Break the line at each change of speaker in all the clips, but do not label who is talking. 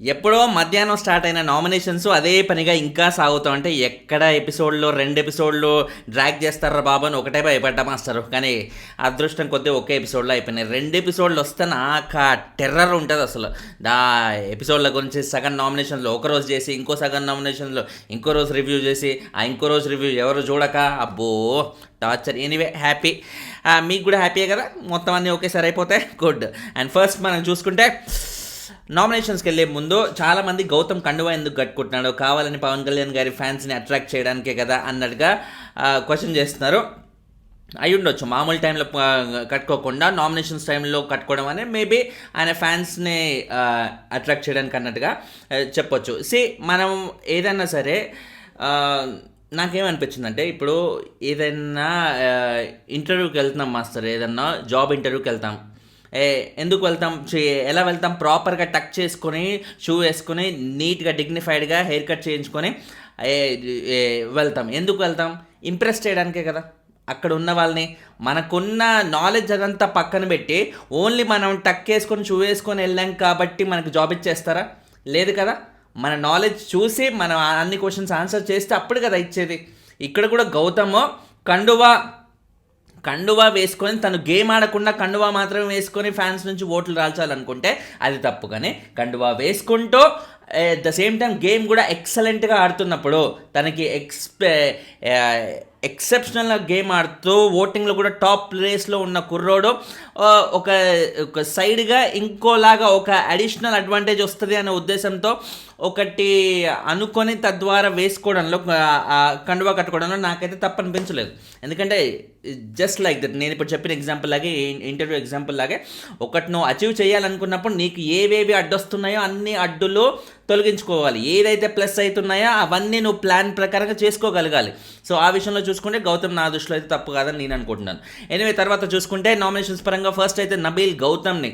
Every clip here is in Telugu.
ఎప్పుడో మధ్యాహ్నం స్టార్ట్ అయిన నామినేషన్స్ అదే పనిగా ఇంకా సాగుతాం. అంటే ఎక్కడ ఎపిసోడ్లో 2 ఎపిసోడ్లు డ్రాగ్ చేస్తారా బాబు అని ఒకటే భయపడ్డా మాస్టర్. కానీ అదృష్టం కొద్దీ ఒకే ఎపిసోడ్లో అయిపోయినాయి. 2 ఎపిసోడ్లు వస్తే నాకు టెర్రర్ ఉంటుంది అసలు. దా ఎపిసోడ్ల గురించి సగం నామినేషన్లో ఒకరోజు చేసి, ఇంకో సగం నామినేషన్లో ఇంకో రోజు రివ్యూ చేసి, ఆ ఇంకో రోజు రివ్యూ ఎవరు చూడక అబ్బో టార్చర్. ఎనీవే హ్యాపీ, మీకు కూడా హ్యాపీయే కదా, మొత్తం అన్నీ ఒకేసారి అయిపోతే గుడ్. అండ్ ఫస్ట్ మనం చూసుకుంటే నామినేషన్స్కి వెళ్ళే ముందు చాలామంది గౌతమ్ కండువా ఎందుకు కట్టుకుంటున్నాడు, కావాలని పవన్ కళ్యాణ్ గారి ఫ్యాన్స్ని అట్రాక్ట్ చేయడానికే కదా అన్నట్టుగా క్వశ్చన్ చేస్తున్నారు. అయి ఉండొచ్చు, మామూలు టైంలో కట్టుకోకుండా నామినేషన్స్ టైంలో కట్టుకోవడం అనేది మేబీ ఆయన ఫ్యాన్స్ని అట్రాక్ట్ చేయడానికి అన్నట్టుగా చెప్పొచ్చు. మనం ఏదైనా సరే నాకేమనిపించిందంటే, ఇప్పుడు ఏదైనా ఇంటర్వ్యూకి వెళ్తున్నాం మాస్టర్, ఏదన్నా జాబ్ ఇంటర్వ్యూకి వెళ్తాం. ఎందుకు వెళ్తాం, ఎలా వెళ్తాం, ప్రాపర్గా టక్ చేసుకొని షూ వేసుకొని నీట్గా డిగ్నిఫైడ్గా హెయిర్ కట్ చేయించుకొని వెళ్తాం. ఎందుకు వెళ్తాం, ఇంప్రెస్ చేయడానికే కదా. అక్కడ ఉన్న వాళ్ళని, మనకున్న నాలెడ్జ్ అదంతా పక్కన పెట్టి ఓన్లీ మనం టక్ వేసుకొని షూ వేసుకొని వెళ్ళాం కాబట్టి మనకు జాబ్ ఇచ్చేస్తారా? లేదు కదా. మన నాలెడ్జ్ చూసి మనం అన్ని క్వశ్చన్స్ ఆన్సర్ చేస్తే అప్పుడు కదా ఇచ్చేది. ఇక్కడ కూడా గౌతమ్ కండువా వేసుకొని తను గేమ్ ఆడకుండా కండువా మాత్రమే వేసుకొని ఫ్యాన్స్ నుంచి ఓట్లు రాల్చాలనుకుంటే అది తప్పు. కానీ కండువా వేసుకుంటూ at the same time game కూడా ఎక్సలెంట్గా ఆడుతున్నప్పుడు, తనకి ఎక్సెప్షనల్గా గేమ్ ఆడుతూ ఓటింగ్లో కూడా టాప్ ప్లేస్లో ఉన్న కుర్రోడు ఒక సైడ్గా ఇంకోలాగా ఒక అడిషనల్ అడ్వాంటేజ్ వస్తుంది అనే ఉద్దేశంతో ఒకటి అనుకొని తద్వారా వేసుకోవడంలో, కండువా కట్టుకోవడంలో నాకైతే తప్పు అనిపించలేదు. ఎందుకంటే జస్ట్ లైక్ దట్, నేను ఇప్పుడు చెప్పిన ఎగ్జాంపుల్ లాగే, ఇంటర్వ్యూ ఎగ్జాంపుల్ లాగే, ఒకటి నువ్వు అచీవ్ చేయాలనుకున్నప్పుడు నీకు ఏవేవి అడ్డొస్తున్నాయో అన్ని అడ్డులు తొలగించుకోవాలి. ఏదైతే ప్లస్ అవుతున్నాయో అవన్నీ నువ్వు ప్లాన్ ప్రకారంగా చేసుకోగలగాలి. సో ఆ విషయంలో చూసుకుంటే గౌతమ్ నా దృష్టిలో అయితే తప్పు కాదని నేను అనుకుంటున్నాను. ఎనివే తర్వాత చూసుకుంటే నామినేషన్స్ పరంగా ఫస్ట్ అయితే నబీల్ గౌతమ్ని,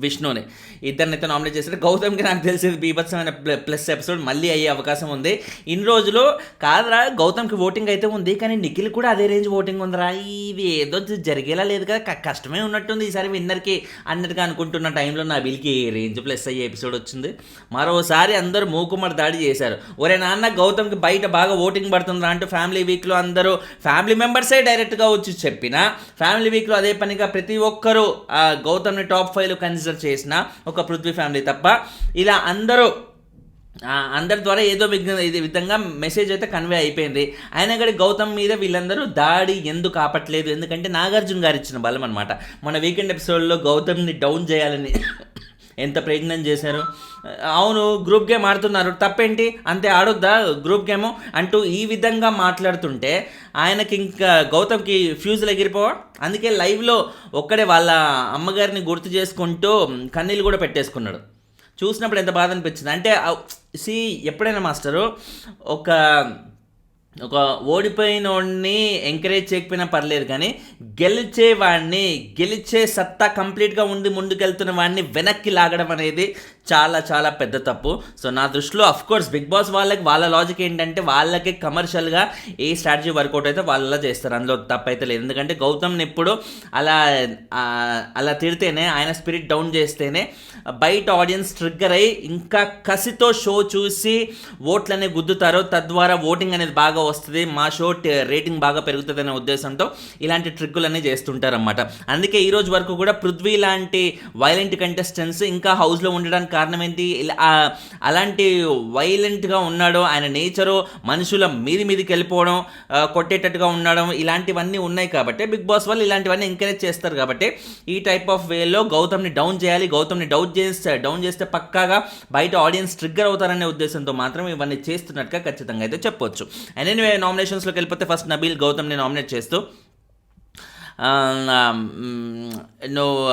విష్ణుని ఇద్దరినైతే నామినేట్ చేశారు. గౌతమ్కి నాకు తెలిసేది బీభత్సమైన ప్లస్ ఎపిసోడ్ మళ్ళీ అయ్యే అవకాశం ఉంది. ఇన్ని రోజులు కాదురా, గౌతమ్కి ఓటింగ్ అయితే ఉంది కానీ నిఖిల్ కూడా అదే రేంజ్ ఓటింగ్ ఉందిరా, ఇది ఏదో జరిగేలా లేదు కదా, కష్టమే ఉన్నట్టుంది ఈసారి విన్నర్కి అన్నట్టుగా అనుకుంటున్న టైంలో నా బిల్కి రేంజ్ ప్లస్ అయ్యే ఎపిసోడ్ వచ్చింది. మరోసారి అందరూ మూకుమ్మడి దాడి చేశారు. ఒరే నాన్న, గౌతమ్కి బయట బాగా ఓటింగ్ పడుతుందిరా అంటూ ఫ్యామిలీ వీక్లో అందరూ ఫ్యామిలీ మెంబర్సే డైరెక్ట్గా వచ్చి చెప్పినా, ఫ్యామిలీ వీక్లో అదే పనిగా ప్రతి ఒక్కరూ గౌతమ్ని టాప్ 5లో కన్సిడర్ చేసిన ఒక పృథ్వీ ఫ్యామిలీ తప్ప, ఇలా అందరి ద్వారా ఏదో విధంగా మెసేజ్ అయితే కన్వే అయిపోయింది. అయినా కానీ గౌతమ్ మీద వీళ్ళందరూ దాడి ఎందుకు ఆపట్లేదు, ఎందుకంటే నాగార్జున గారు ఇచ్చిన బలం అనమాట. మన వీకెండ్ ఎపిసోడ్లో గౌతమ్ని డౌన్ చేయాలని ఎంత ప్రయత్నం చేశారు. అవును, గ్రూప్ గేమ్ ఆడుతున్నారు, తప్పేంటి, అంతే ఆడొద్దా గ్రూప్ గేమ్ అంటూ ఈ విధంగా మాట్లాడుతుంటే ఆయనకి ఇంకా గౌతమ్కి ఫ్యూజులు ఎగిరిపోవా. అందుకే లైవ్లో ఒక్కడే వాళ్ళ అమ్మగారిని గుర్తు చేసుకుంటూ కన్నీళ్ళు కూడా పెట్టేసుకున్నాడు. చూసినప్పుడు ఎంత బాధ అనిపించింది అంటే, ఎప్పుడైనా మాస్టరు ఒక ఓడిపోయిన వాడిని ఎంకరేజ్ చేయకపోయినా పర్లేదు, కానీ గెలిచే సత్తా కంప్లీట్గా ఉండి ముందుకెళ్తున్న వాడిని వెనక్కి లాగడం అనేది చాలా చాలా పెద్ద తప్పు. సో నా దృష్టిలో అఫ్కోర్స్ బిగ్ బాస్ వాళ్ళ లాజిక్ ఏంటంటే, వాళ్ళకి కమర్షియల్గా ఏ స్ట్రాటజీ వర్కౌట్ అయితే వాళ్ళ చేస్తారు, అందులో తప్పైతే లేదు. ఎందుకంటే గౌతమ్ని ఎప్పుడు అలా తిడితేనే, ఆయన స్పిరిట్ డౌన్ చేస్తేనే బయట ఆడియన్స్ ట్రిగ్గర్ అయ్యి ఇంకా కసితో షో చూసి ఓట్లనే గుద్దుతారో, తద్వారా ఓటింగ్ అనేది బాగా వస్తుంది, మా షో రేటింగ్ బాగా పెరుగుతుంది అనే ఉద్దేశంతో ఇలాంటి ట్రిక్కులన్నీ చేస్తుంటారన్నమాట. అందుకే ఈ రోజు వరకు కూడా పృథ్వీ లాంటి వైలెంట్ కంటెస్టెంట్స్ ఇంకా హౌస్లో ఉండడానికి కారణం ఏంటి, అలాంటి వైలెంట్గా ఉన్నాడు, ఆయన నేచరు మనుషుల మీదికి వెళ్ళిపోవడం, కొట్టేటట్టుగా ఉండడం, ఇలాంటివన్నీ ఉన్నాయి కాబట్టి బిగ్ బాస్ వాళ్ళు ఇలాంటివన్నీ ఎంకరేజ్ చేస్తారు. కాబట్టి ఈ టైప్ ఆఫ్ వేలో గౌతమ్ని డౌన్ చేయాలి, గౌతమ్ని డౌన్ చేస్తే పక్కాగా బయట ఆడియన్స్ ట్రిగ్గర్ అవుతారనే ఉద్దేశంతో మాత్రం ఇవన్నీ చేస్తున్నట్టుగా ఖచ్చితంగా అయితే చెప్పొచ్చు. అండ్ ఎనీవే నామినేషన్స్లోకి వెళ్ళిపోతే ఫస్ట్ నబీల్ గౌతమ్ని నామినేట్ చేస్తూ, నువ్వు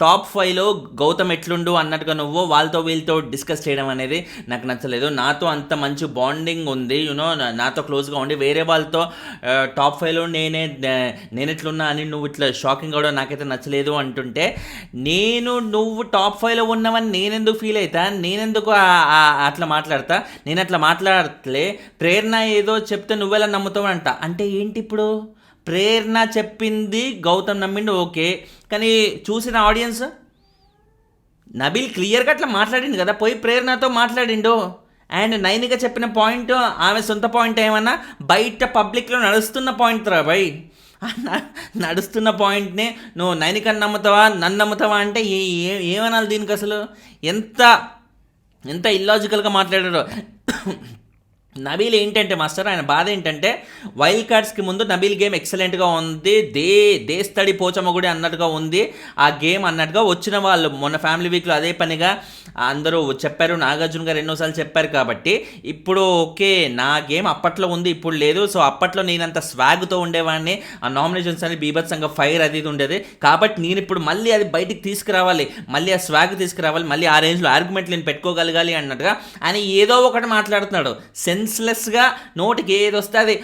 టాప్ 5లో గౌతమ్ ఎట్లుండు అన్నట్టుగా నువ్వు వీళ్ళతో డిస్కస్ చేయడం అనేది నాకు నచ్చలేదు. నాతో అంత మంచి బాండింగ్ ఉంది, నాతో క్లోజ్గా ఉండి వేరే వాళ్ళతో టాప్ 5లో నేనెట్లున్నా అని నువ్వు ఇట్లా షాకింగ్ అవడం నాకైతే నచ్చలేదు అంటుంటే, నువ్వు టాప్ 5లో ఉన్నవని నేనెందుకు ఫీల్ అవుతా, నేనెందుకు అట్లా మాట్లాడతా, నేను అట్లా మాట్లాడట్లే, ప్రేరణ ఏదో చెప్తే నువ్వెలా నమ్ముతావు అంటే ఏంటి ఇప్పుడు, ప్రేరణ చెప్పింది గౌతమ్ నమ్మిండు ఓకే, కానీ చూసిన ఆడియన్స్ నబీల్ క్లియర్గా అట్లా మాట్లాడిండు కదా, పోయి ప్రేరణతో మాట్లాడిండు. అండ్ నైనిక చెప్పిన పాయింట్ ఆమె సొంత పాయింట్ ఏమన్నా బయట పబ్లిక్లో నడుస్తున్న పాయింట్ రా భయ్. నడుస్తున్న పాయింట్ని నువ్వు నైనికని నమ్ముతావా నన్ను నమ్ముతావా అంటే ఏమనాలి దీనికి? అసలు ఎంత ఎంత ఇల్లాజికల్గా మాట్లాడారో. నబీల్ ఏంటంటే మాస్టర్, ఆయన బాధ ఏంటంటే వైల్డ్ కార్డ్స్కి ముందు నబీల్ గేమ్ ఎక్సలెంట్గా ఉంది, దేస్తడి పోచమ్మ గుడి అన్నట్టుగా ఉంది ఆ గేమ్ అన్నట్టుగా వచ్చిన వాళ్ళు మొన్న ఫ్యామిలీ వీక్లో అదే పనిగా అందరూ చెప్పారు, నాగార్జున గారు ఎన్నోసార్లు చెప్పారు. కాబట్టి ఇప్పుడు ఓకే నా గేమ్ అప్పట్లో ఉంది ఇప్పుడు లేదు. సో అప్పట్లో నేనంత స్వాగ్తో ఉండేవాడిని, ఆ నామినేషన్స్ అని బీభత్సంగా ఫైర్ అది ఇది ఉండేది. కాబట్టి నేను ఇప్పుడు మళ్ళీ అది బయటికి తీసుకురావాలి, మళ్ళీ ఆ స్వాగ్ తీసుకురావాలి, మళ్ళీ ఆ రేంజ్లో ఆర్గ్యుమెంట్లు నేను పెట్టుకోగలగాలి అన్నట్టుగా ఆయన ఏదో ఒకటి మాట్లాడుతున్నాడు. సెన్స్లెస్గా నోటికి ఏది వస్తే అది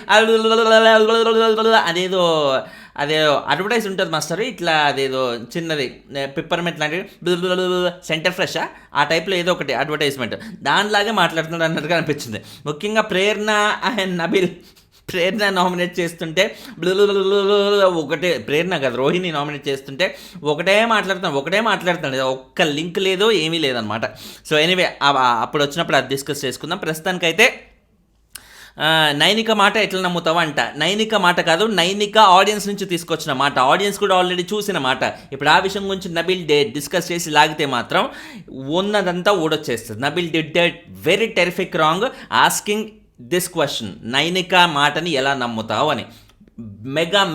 అదేదో అడ్వర్టైజ్ ఉంటుంది మాస్టర్, ఇట్లా అదేదో చిన్నది పిప్పర్మెంట్ లాంటివి సెంటర్ ఫ్రెష్ ఆ టైప్లో ఏదో ఒకటి అడ్వర్టైజ్మెంట్ దానిలాగే మాట్లాడుతున్నాడు అన్నట్టుగా అనిపించింది. ముఖ్యంగా ప్రేరణ అండ్ నబీల్ ప్రేరణ నామినేట్ చేస్తుంటే ఒకటే, ప్రేరణ కదా రోహిణి నామినేట్ చేస్తుంటే ఒకటే మాట్లాడుతున్నాడు, ఒక్క లింక్ లేదు ఏమీ లేదనమాట. సో ఎనీవే అప్పుడు వచ్చినప్పుడు అది డిస్కస్ చేసుకుందాం. ప్రస్తుతానికైతే నైనిక మాట ఎట్లా నమ్ముతావా అంట. నైనిక మాట కాదు, నైనిక ఆడియన్స్ నుంచి తీసుకొచ్చిన మాట, ఆడియన్స్ కూడా ఆల్రెడీ చూసిన మాట. ఇప్పుడు ఆ విషయం గురించి నబీల్ డిస్కస్ చేసి లాగితే మాత్రం ఉన్నదంతా ఊడొచ్చేస్తుంది. Nabeel did that very terrific wrong asking this question, Nainika మాటని ఎలా నమ్ముతావు అని.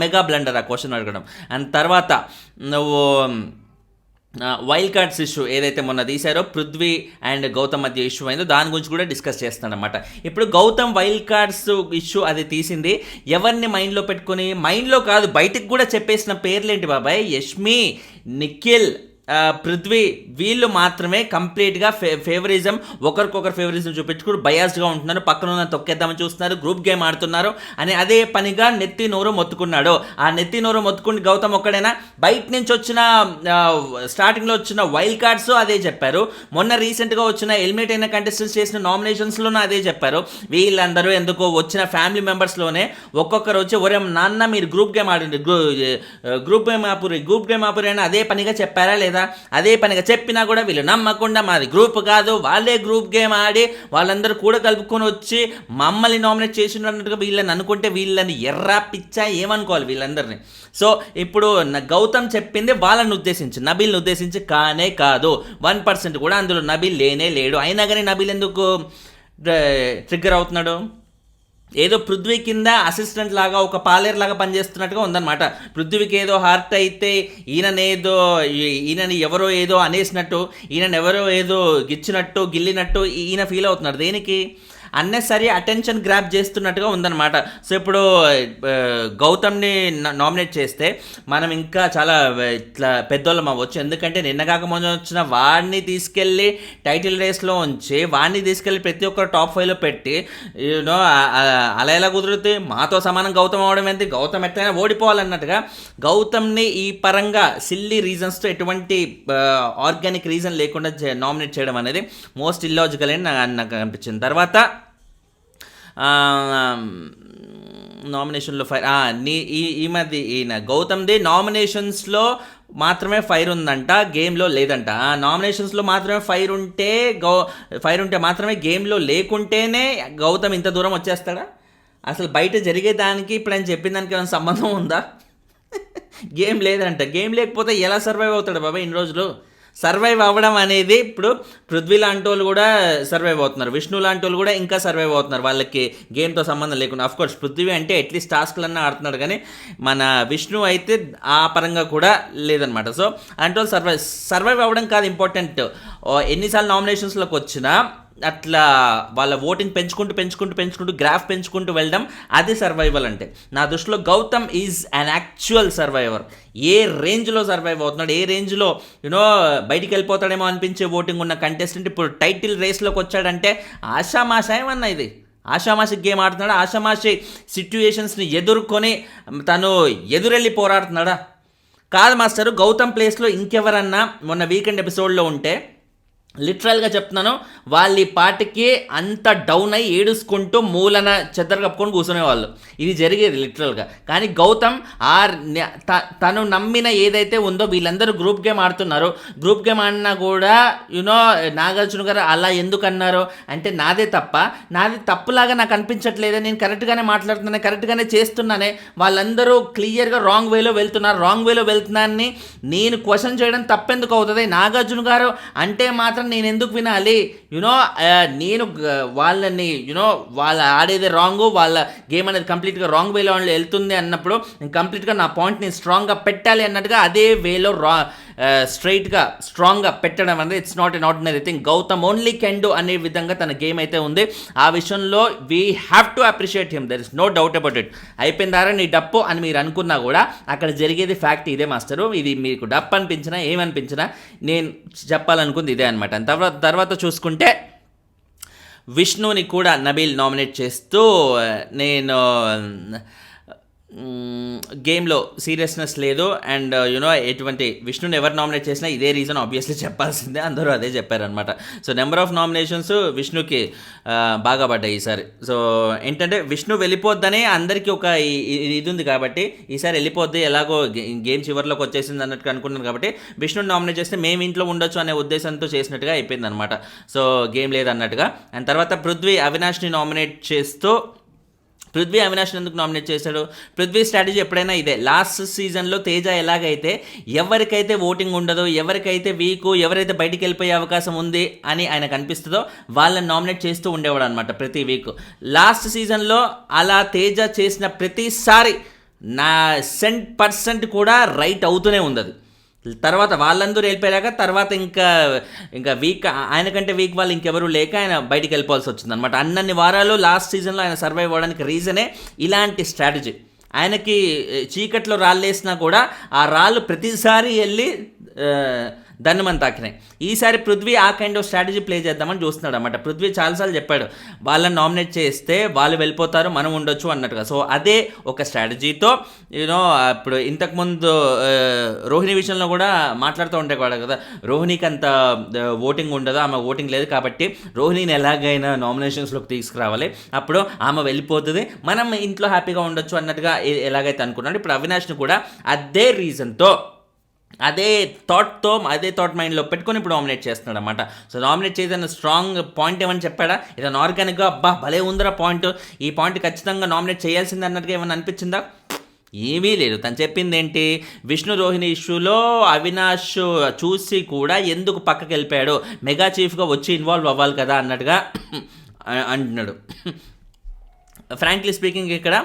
మెగా బ్లండర్ ఆ క్వశ్చన్ అడగడం. అండ్ తర్వాత నువ్వు వైల్డ్ కార్డ్స్ ఇష్యూ ఏదైతే మొన్న తీశారో పృథ్వీ అండ్ గౌతమ్ మధ్య ఇష్యూ అయిందో దాని గురించి కూడా డిస్కస్ చేస్తానమాట. ఇప్పుడు గౌతమ్ వైల్డ్ కార్డ్స్ ఇష్యూ అది తీసింది ఎవరిని మైండ్లో పెట్టుకుని, మైండ్లో కాదు బయటికి కూడా చెప్పేసిన పేర్లేంటి బాబాయ్, యష్మి, నిఖిల్, పృథ్వీ, వీళ్ళు మాత్రమే కంప్లీట్గా ఫేవరిజం, ఒకరికొకరు ఫేవరిజం చూపించుకుని బయాస్డ్గా ఉంటున్నారు, పక్కన ఉన్న తొక్కేద్దామని చూస్తున్నారు, గ్రూప్ గేమ్ ఆడుతున్నారు అని అదే పనిగా నెత్తి నోరు మొత్తుకున్నాడు. ఆ నెత్తి నోరు మొత్తుకుని గౌతమ్ ఒక్కడైనా, బయట నుంచి వచ్చిన స్టార్టింగ్లో వచ్చిన వైల్డ్ కార్డ్స్ అదే చెప్పారు, మొన్న రీసెంట్గా వచ్చిన ఎలిమినేట్ అయిన కంటెస్టెంట్స్ చేసిన నామినేషన్స్లోనూ అదే చెప్పారు. వీళ్ళందరూ ఎందుకో వచ్చిన ఫ్యామిలీ మెంబర్స్లోనే ఒక్కొక్కరు వచ్చి ఒరే నాన్న మీరు గ్రూప్ గేమ్ ఆడండి, గ్రూప్ గేమ్ ఆపురి అని అదే పనిగా చెప్పారా లేదా? అదే పనిగా చెప్పినా కూడా వీళ్ళు నమ్మకుండా మాది గ్రూప్ కాదు, వాళ్ళే గ్రూప్ గేమ్ ఆడి వాళ్ళందరూ కూడా కలుపుకొని వచ్చి మమ్మల్ని నామినేట్ చేసినట్టుగా వీళ్ళని అనుకుంటే వీళ్ళని ఎర్రా పిచ్చా ఏమనుకోవాలి వీళ్ళందరినీ. సో ఇప్పుడు గౌతమ్ చెప్పింది వాళ్ళని ఉద్దేశించి, నబీల్ని ఉద్దేశించి కానే కాదు. 1% కూడా అందులో నబీల్ లేనే లేడు. అయినా కానీ నబీల్ ఎందుకు ట్రిగ్గర్ అవుతున్నాడు? ఏదో పృథ్వీ కింద అసిస్టెంట్ లాగా ఒక పాలేర్ లాగా పనిచేస్తున్నట్టుగా ఉందన్నమాట. పృథ్వీకి ఏదో హార్ట్ అయితే ఈయనని ఎవరో ఏదో అనేసినట్టు, ఈయనని ఎవరో ఏదో గిల్లినట్టు ఈయన ఫీల్ అవుతున్నారు. దేనికి? అన్నెసరీ అటెన్షన్ గ్రాప్ చేస్తున్నట్టుగా ఉందన్నమాట. సో ఇప్పుడు గౌతమ్ని నామినేట్ చేస్తే మనం ఇంకా చాలా ఇట్లా పెద్దోళ్ళం అవ్వచ్చు. ఎందుకంటే నిన్న కాక మొన్న వచ్చిన వాడిని తీసుకెళ్ళి టైటిల్ రేస్లో ఉంచి వాడిని తీసుకెళ్ళి ప్రతి ఒక్కరు టాప్ 5లో పెట్టి యూనో అలా ఎలా కుదురుతుంది? మాతో సమానం గౌతమ్ అవడం ఏంటి, గౌతమ్ ఎట్లయినా ఓడిపోవాలన్నట్టుగా గౌతమ్ని ఈ పరంగా సిల్లీ రీజన్స్తో ఎటువంటి ఆర్గానిక్ రీజన్ లేకుండా నామినేట్ చేయడం అనేది మోస్ట్ ఇల్లాజికల్ అని నాకు అనిపించింది. తర్వాత నామినేషన్లో ఫైర్ ఈ మధ్య ఈయన గౌతమ్ది నామినేషన్స్లో మాత్రమే ఫైర్ ఉందంట, గేమ్లో లేదంట. నామినేషన్స్లో మాత్రమే ఫైర్ ఉంటే మాత్రమే గేమ్లో లేకుంటేనే గౌతమ్ ఇంత దూరం వచ్చేస్తాడా? అసలు బయట జరిగేదానికి ఇప్పుడు ఆయన చెప్పిన దానికి ఏమైనా సంబంధం ఉందా? గేమ్ లేదంట, గేమ్ లేకపోతే ఎలా సర్వైవ్ అవుతాడు బాబా ఇన్ని రోజులు? సర్వైవ్ అవ్వడం అనేది ఇప్పుడు పృథ్వీ లాంటి వాళ్ళు కూడా సర్వైవ్ అవుతున్నారు, విష్ణు లాంటి వాళ్ళు కూడా ఇంకా సర్వైవ్ అవుతున్నారు వాళ్ళకి గేమ్తో సంబంధం లేకుండా. అఫ్కోర్స్ పృథ్వీ అంటే అట్లీస్ట్ టాస్క్లన్నా ఆడుతున్నాడు, కానీ మన విష్ణు అయితే ఆ పరంగా కూడా లేదనమాట. సో అంటే వాళ్ళు సర్వైవ్ అవ్వడం కాదు ఇంపార్టెంట్, ఎన్నిసార్లు నామినేషన్స్లోకి వచ్చినా అట్లా వాళ్ళ ఓటింగ్ పెంచుకుంటూ గ్రాఫ్ పెంచుకుంటూ వెళ్ళడం, అది సర్వైవల్ అంటే. నా దృష్టిలో Gautam is an actual survivor. ఏ రేంజ్లో సర్వైవ్ అవుతున్నాడు, ఏ రేంజ్లో యూనో బయటికి వెళ్ళిపోతాడేమో అనిపించే ఓటింగ్ ఉన్న కంటెస్టెంట్ ఇప్పుడు టైటిల్ రేస్లోకి వచ్చాడంటే ఆషామాషా ఏమన్నా ఇది? ఆషామాషి గేమ్ ఆడుతున్నాడా? ఆషామాషి సిట్యుయేషన్స్ని ఎదుర్కొని తను ఎదురెళ్ళి పోరాడుతున్నాడా? కాదు మాస్టరు. గౌతమ్ ప్లేస్లో ఇంకెవరన్నా మొన్న వీకెండ్ ఎపిసోడ్లో ఉంటే లిటరల్గా చెప్తున్నాను, వాళ్ళ ఈ పాటికి అంత డౌన్ అయ్యి ఏడుసుకుంటూ మూలన చెద్దరు కప్పుకొని కూర్చునేవాళ్ళు. ఇది జరిగేది లిటరల్గా. కానీ గౌతమ్ తను నమ్మిన ఏదైతే ఉందో, వీళ్ళందరూ గ్రూప్ గేమ్ ఆడుతున్నారు, గ్రూప్ గేమ్ ఆడినా కూడా నాగార్జున గారు అలా ఎందుకు అన్నారు అంటే, నాది తప్పులాగా నాకు అనిపించట్లేదే, నేను కరెక్ట్గానే మాట్లాడుతున్నానే, కరెక్ట్గానే చేస్తున్నానే, వాళ్ళందరూ క్లియర్గా రాంగ్ వేలో వెళ్తున్నారని నేను క్వశ్చన్ చేయడం తప్పెందుకు అవుతుంది? నాగార్జున గారు అంటే మాత్రం నేను ఎందుకు వినాలి? నేను వాళ్ళని వాళ్ళ ఆడేది రాంగ్, వాళ్ళ గేమ్ అనేది కంప్లీట్గా రాంగ్ వేలో వెళ్తుంది అన్నప్పుడు నేను కంప్లీట్గా నా పాయింట్ని స్ట్రాంగ్గా పెట్టాలి అన్నట్టుగా అదే వేలో స్ట్రైట్గా స్ట్రాంగ్గా పెట్టడం అనేది it's not an ordinary thing. Gautam only can do అనే విధంగా తన గేమ్ అయితే ఉంది. ఆ విషయంలో we have to appreciate him, there is no doubt about it. అయిపోయిందారా నీ డప్పు అని మీరు అనుకున్నా కూడా అక్కడ జరిగేది ఫ్యాక్ట్ ఇదే మాస్టరు. ఇది మీకు డప్పు అనిపించినా ఏమనిపించినా నేను చెప్పాలనుకుంది ఇదే అనమాట. తర్వాత చూసుకుంటే విష్ణుని కూడా నబీల్ నామినేట్ చేస్తూ, నేను గేమ్లో సీరియస్నెస్ లేదు అండ్ ఎటువంటి విష్ణుని ఎవరు నామినేట్ చేసినా ఇదే రీజన్ ఆబ్వియస్లీ చెప్పాల్సిందే, అందరూ అదే చెప్పారనమాట. సో నెంబర్ ఆఫ్ నామినేషన్స్ విష్ణుకి బాగా పడ్డాయి ఈసారి. సో ఏంటంటే విష్ణు వెళ్ళిపోద్దనే అందరికీ ఒక ఇది ఉంది కాబట్టి, ఈసారి వెళ్ళిపోద్ది ఎలాగో గేమ్ చివరిలోకి వచ్చేసింది అన్నట్టు అనుకున్నాను కాబట్టి విష్ణుని నామినేట్ చేస్తే మేము ఇంట్లో ఉండొచ్చు అనే ఉద్దేశంతో చేసినట్టుగా అయిపోయింది అనమాట. So game లేదన్నట్టుగా. అండ్ తర్వాత పృథ్వీ అవినాష్ని నామినేట్ చేస్తూ, పృథ్వీ అవినాష్ని ఎందుకు నామినేట్ చేశాడు? పృథ్వీ స్ట్రాటజీ ఎప్పుడైనా ఇదే. లాస్ట్ సీజన్లో తేజ ఎలాగైతే ఎవరికైతే ఓటింగ్ ఉండదో, ఎవరికైతే వీకు, ఎవరైతే బయటికి వెళ్ళిపోయే అవకాశం ఉంది అని ఆయనకు అనిపిస్తుందో వాళ్ళని నామినేట్ చేస్తూ ఉండేవాడు అనమాట ప్రతి వీక్. లాస్ట్ సీజన్లో అలా తేజ చేసిన ప్రతిసారి నా 100% కూడా రైట్ అవుతూనే ఉంది అది. తర్వాత వాళ్ళందరూ వెళ్ళిపోయాక తర్వాత ఇంకా వీక్, ఆయనకంటే వీక్ వాళ్ళు ఇంకెవరూ లేక ఆయన బయటికి వెళ్ళిపోవాల్సి వచ్చింది అనమాట. అన్నన్ని వారాలు లాస్ట్ సీజన్లో ఆయన సర్వైవ్ అవ్వడానికి రీజనే ఇలాంటి స్ట్రాటజీ. ఆయనకి చీకట్లో రాళ్ళు వేసినా కూడా ఆ రాళ్ళు ప్రతిసారి వెళ్ళి ధనుమని తాకినాయి. ఈసారి పృథ్వీ ఆ కైండ్ ఆఫ్ స్ట్రాటజీ ప్లే చేద్దామని చూస్తున్నాడు అనమాట. పృథ్వీ చాలాసార్లు చెప్పాడు వాళ్ళని నామినేట్ చేస్తే వాళ్ళు వెళ్ళిపోతారు, మనం ఉండొచ్చు అన్నట్టుగా. సో అదే ఒక స్ట్రాటజీతో ఇప్పుడు ఇంతకుముందు రోహిణి విషయంలో కూడా మాట్లాడుతూ ఉండేవాడు కదా, రోహిణికి అంత ఓటింగ్ ఉండదు, ఆమె ఓటింగ్ లేదు కాబట్టి రోహిణిని ఎలాగైనా నామినేషన్స్లోకి తీసుకురావాలి, అప్పుడు ఆమె వెళ్ళిపోతుంది, మనం ఇంట్లో హ్యాపీగా ఉండొచ్చు అన్నట్టుగా ఎలాగైతే అనుకున్నాడు. ఇప్పుడు అవినాష్ని కూడా అదే రీజన్తో, అదే థాట్ మైండ్లో పెట్టుకొని ఇప్పుడు నామినేట్ చేస్తున్నాడు అనమాట. సో నామినేట్ చేసిన స్ట్రాంగ్ పాయింట్ ఏమని చెప్పాడా? ఏదైనా ఆర్గానిక్గా అబ్బా భలే ఉందిరా పాయింట్, ఈ పాయింట్ ఖచ్చితంగా నామినేట్ చేయాల్సింది అన్నట్టుగా ఏమైనా అనిపించిందా? ఏమీ లేదు. తను చెప్పింది ఏంటి, విష్ణు రోహిణి ఇష్యూలో అవినాష్ చూసి కూడా ఎందుకు పక్కకి వెళ్ళిపోయాడు, మెగా చీఫ్గా వచ్చి ఇన్వాల్వ్ అవ్వాలి కదా అన్నట్టుగా అంటున్నాడు. ఫ్రాంక్లీ స్పీకింగ్ ఇక్కడ